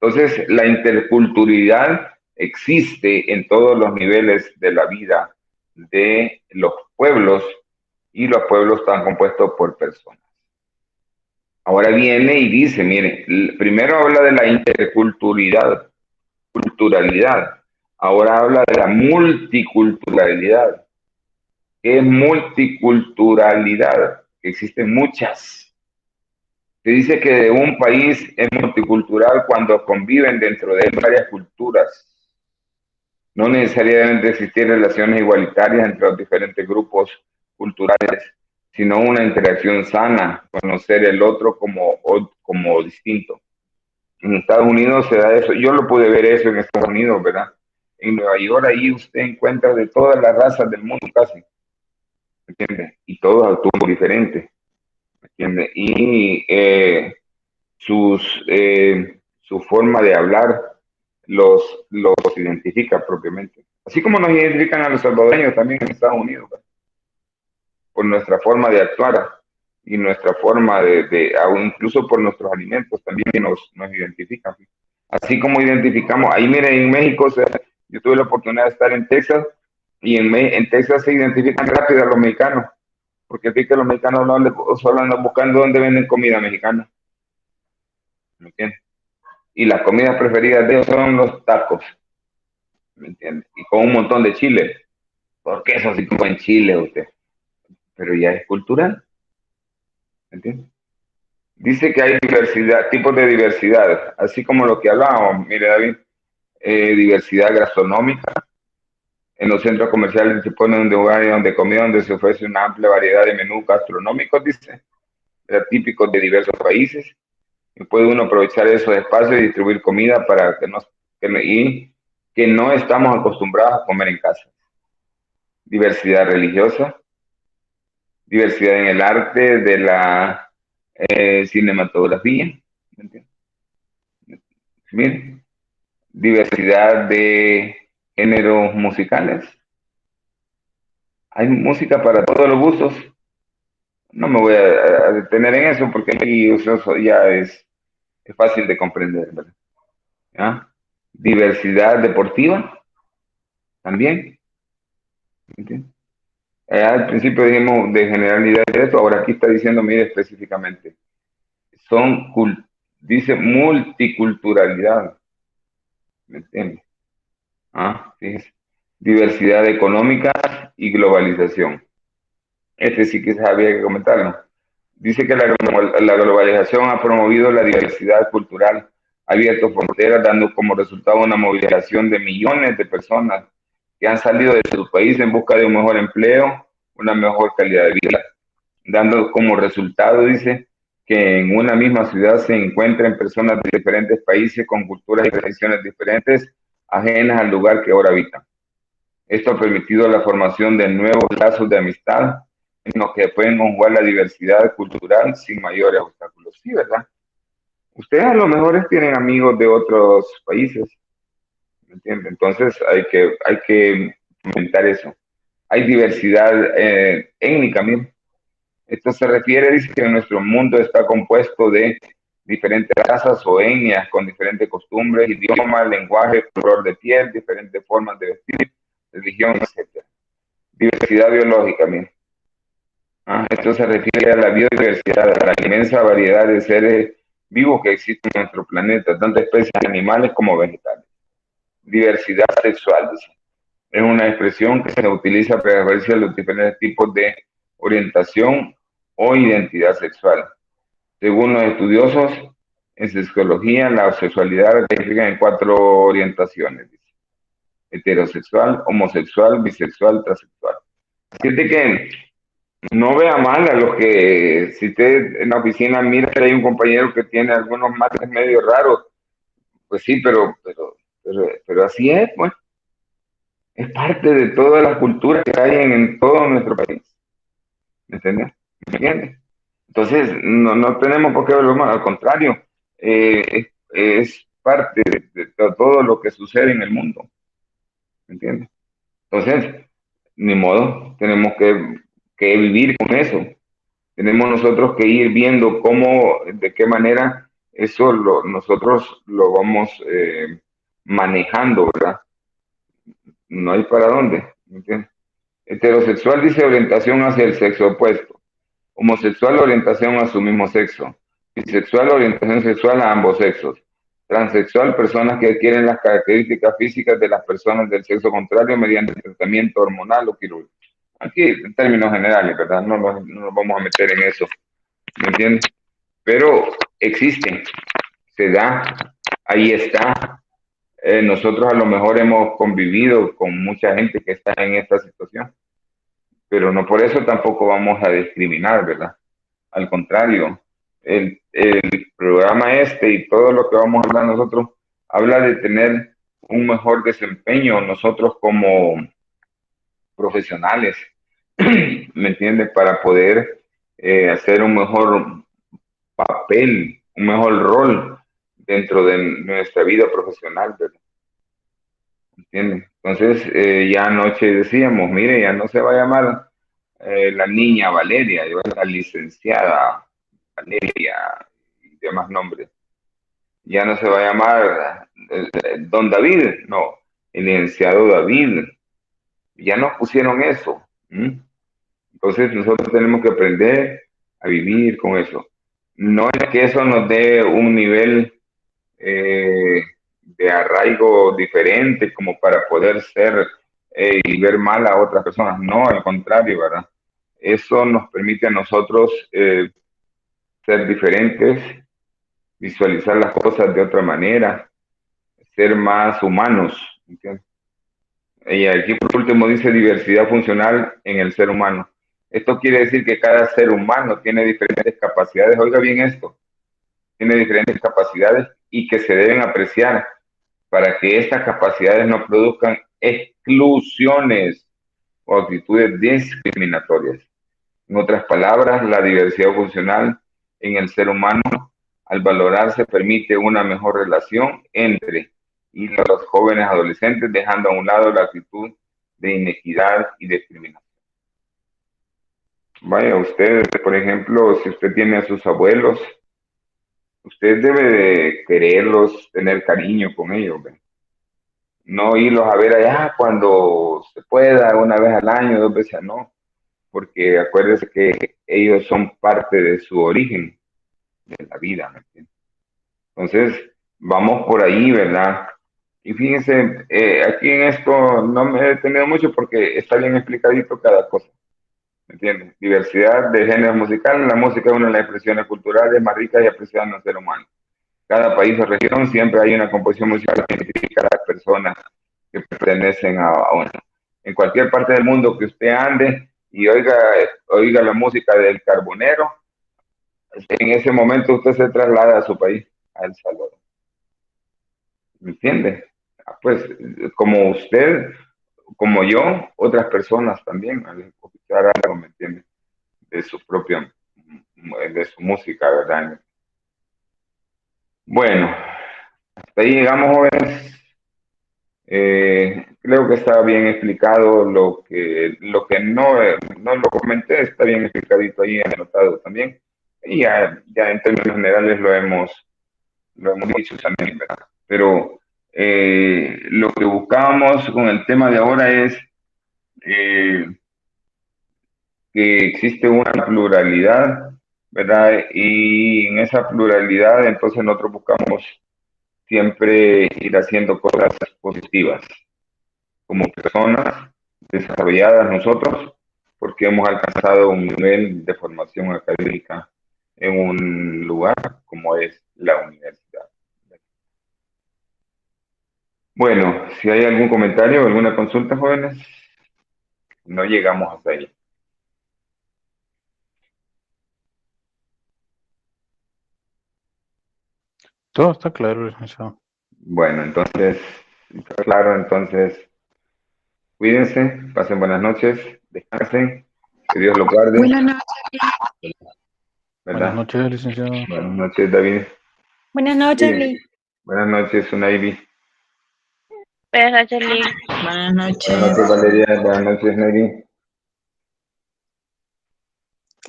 Entonces, la interculturalidad existe en todos los niveles de la vida de los pueblos y los pueblos están compuestos por personas. Ahora viene y dice, mire, primero habla de la interculturalidad, ahora habla de la multiculturalidad. ¿Qué es multiculturalidad? Existen muchas. Se dice que de un país es multicultural cuando conviven dentro de él varias culturas. No necesariamente existir relaciones igualitarias entre los diferentes grupos culturales, sino una interacción sana, conocer el otro como distinto. En Estados Unidos se da eso. Yo lo pude ver eso en Estados Unidos, ¿verdad? En Nueva York ahí usted encuentra de todas las razas del mundo casi, ¿entiende? Y todos actúan diferente, ¿entiende? Y su forma de hablar los identifica propiamente. Así como nos identifican a los salvadoreños también en Estados Unidos, ¿verdad? Por nuestra forma de actuar y nuestra forma incluso por nuestros alimentos también nos identifican. Así como identificamos, ahí miren, en México, yo tuve la oportunidad de estar en Texas y en Texas se identifican rápido a los mexicanos, porque aquí que los mexicanos solo andan buscando dónde venden comida mexicana. ¿Me entiendes? Y las comidas preferidas de ellos son los tacos, ¿me entiendes? Y con un montón de chile. ¿Por qué eso sí como en Chile usted? Pero ya es cultural, ¿me entiendes? Dice que hay diversidad, tipos de diversidad, así como lo que hablábamos, mire David, diversidad gastronómica. En los centros comerciales se pone un lugar donde comida, donde se ofrece una amplia variedad de menús gastronómicos, dice, típicos de diversos países. Y puede uno aprovechar esos espacios y distribuir comida para que no estamos acostumbrados a comer en casa. Diversidad religiosa, diversidad en el arte de la cinematografía, ¿me entiendes? Bien. Diversidad de géneros musicales. Hay música para todos los gustos. No me voy a detener en eso porque ahí eso ya es fácil de comprender, ¿verdad? ¿Ya? Diversidad deportiva también. ¿Entiendes? Al principio dijimos de generalidad de esto, ahora aquí está diciendo, mire específicamente, dice multiculturalidad, ¿me entiendes? Fíjese. Diversidad económica y globalización. Este sí que había que comentarlo. Dice que la globalización ha promovido la diversidad cultural, ha abierto fronteras, dando como resultado una movilización de millones de personas que han salido de su país en busca de un mejor empleo, una mejor calidad de vida, dando como resultado, dice, que en una misma ciudad se encuentran personas de diferentes países con culturas y tradiciones diferentes, ajenas al lugar que ahora habitan. Esto ha permitido la formación de nuevos lazos de amistad en los que pueden conjugar la diversidad cultural sin mayores obstáculos. Sí, ¿verdad? Ustedes a lo mejor tienen amigos de otros países, ¿me entienden? Entonces hay que comentar eso. Hay diversidad étnica, miren. Esto se refiere, dice que nuestro mundo está compuesto de diferentes razas o etnias con diferentes costumbres, idiomas, lenguaje, color de piel, diferentes formas de vestir, religión, etc. Diversidad biológica, miren. Esto se refiere a la biodiversidad, a la inmensa variedad de seres vivos que existen en nuestro planeta, tanto especies animales como vegetales. Diversidad sexual, dice. Es una expresión que se utiliza para referirse a los diferentes tipos de orientación o identidad sexual. Según los estudiosos en sexología, la sexualidad se clasifica en 4 orientaciones, dice. Heterosexual, homosexual, bisexual, transexual. Así que no vea mal a los que, si usted en la oficina mira que hay un compañero que tiene algunos mates medio raros, pues sí, pero así es, pues. Es parte de toda la cultura que hay en todo nuestro país. ¿Me entiendes? ¿Me entiendes? Entonces, no tenemos por qué verlo mal, al contrario, es parte de todo lo que sucede en el mundo. ¿Me entiendes? Entonces, ni modo, tenemos que vivir con eso. Tenemos nosotros que ir viendo cómo, de qué manera eso nosotros lo vamos manejando, ¿verdad? No hay para dónde, ¿me entiendes? Heterosexual dice orientación hacia el sexo opuesto. Homosexual, orientación a su mismo sexo. Bisexual, orientación sexual a ambos sexos. Transexual, personas que adquieren las características físicas de las personas del sexo contrario mediante tratamiento hormonal o quirúrgico. Aquí, en términos generales, ¿verdad? No nos vamos a meter en eso, ¿me entiendes? Pero existe, se da, ahí está. Nosotros a lo mejor hemos convivido con mucha gente que está en esta situación, pero no por eso tampoco vamos a discriminar, ¿verdad? Al contrario, el programa este y todo lo que vamos a hablar nosotros habla de tener un mejor desempeño nosotros como profesionales, ¿me entiendes? Para poder hacer un mejor papel, un mejor rol dentro de nuestra vida profesional, ¿verdad? ¿Me entiendes? Entonces, ya anoche decíamos, mire, ya no se va a llamar la niña Valeria, la licenciada Valeria y demás nombres. Ya no se va a llamar don David, no, el licenciado David. Ya nos pusieron eso. Entonces nosotros tenemos que aprender a vivir con eso. No es que eso nos dé un nivel de arraigo diferente como para poder ser y ver mal a otras personas. No, al contrario, ¿verdad? Eso nos permite a nosotros ser diferentes, visualizar las cosas de otra manera, ser más humanos. ¿Entiendes? Y aquí por último dice diversidad funcional en el ser humano. Esto quiere decir que cada ser humano tiene diferentes capacidades. Oiga bien esto, tiene diferentes capacidades y que se deben apreciar para que estas capacidades no produzcan exclusiones o actitudes discriminatorias. En otras palabras, la diversidad funcional en el ser humano, al valorarse, permite una mejor relación entre y los jóvenes adolescentes, dejando a un lado la actitud de inequidad y discriminación. Vaya, usted, por ejemplo, si usted tiene a sus abuelos, usted debe de quererlos, tener cariño con ellos, ¿ve? No irlos a ver allá cuando se pueda, una vez al año, 2 veces, no, porque acuérdese que ellos son parte de su origen, de la vida, ¿me entiende? Entonces, vamos por ahí, ¿verdad? Y fíjense, aquí en esto no me he detenido mucho porque está bien explicadito cada cosa, ¿me entiendes? Diversidad de géneros musicales, la música es una de las expresiones culturales más ricas y apreciadas en el ser humano. Cada país o región siempre hay una composición musical que identifica a las personas que pertenecen a una. En cualquier parte del mundo que usted ande y oiga la música del Carbonero, en ese momento usted se traslada a su país, a El Salvador. ¿Me entiende? Pues como usted, como yo, otras personas también, al escuchar algo, ¿me entiende? De su propia, de su música, ¿verdad? Bueno, hasta ahí llegamos, jóvenes. Creo que está bien explicado lo que no lo comenté, está bien explicadito ahí, anotado también. Y ya en términos generales lo hemos dicho también, ¿verdad? Pero lo que buscábamos con el tema de ahora es eh, que existe una pluralidad, ¿verdad? Y en esa pluralidad entonces nosotros buscamos siempre ir haciendo cosas positivas como personas desarrolladas nosotros, porque hemos alcanzado un nivel de formación académica en un lugar como es la universidad. Bueno, si hay algún comentario o alguna consulta, jóvenes, no llegamos hasta ahí. Todo está claro, licenciado. Bueno, entonces, claro, entonces, cuídense, pasen buenas noches, descansen, que Dios los guarde, Buenas noches. Buenas ¿verdad? noches, licenciado. Buenas noches, David. Buenas noches, Sí. Lee. Buenas noches, Unaibi. Buenas noches, Lee. Buenas Buenas noches. noches, Valeria. Buenas noches, Neri.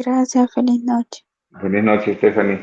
Gracias, feliz noche. Feliz noche, Stephanie.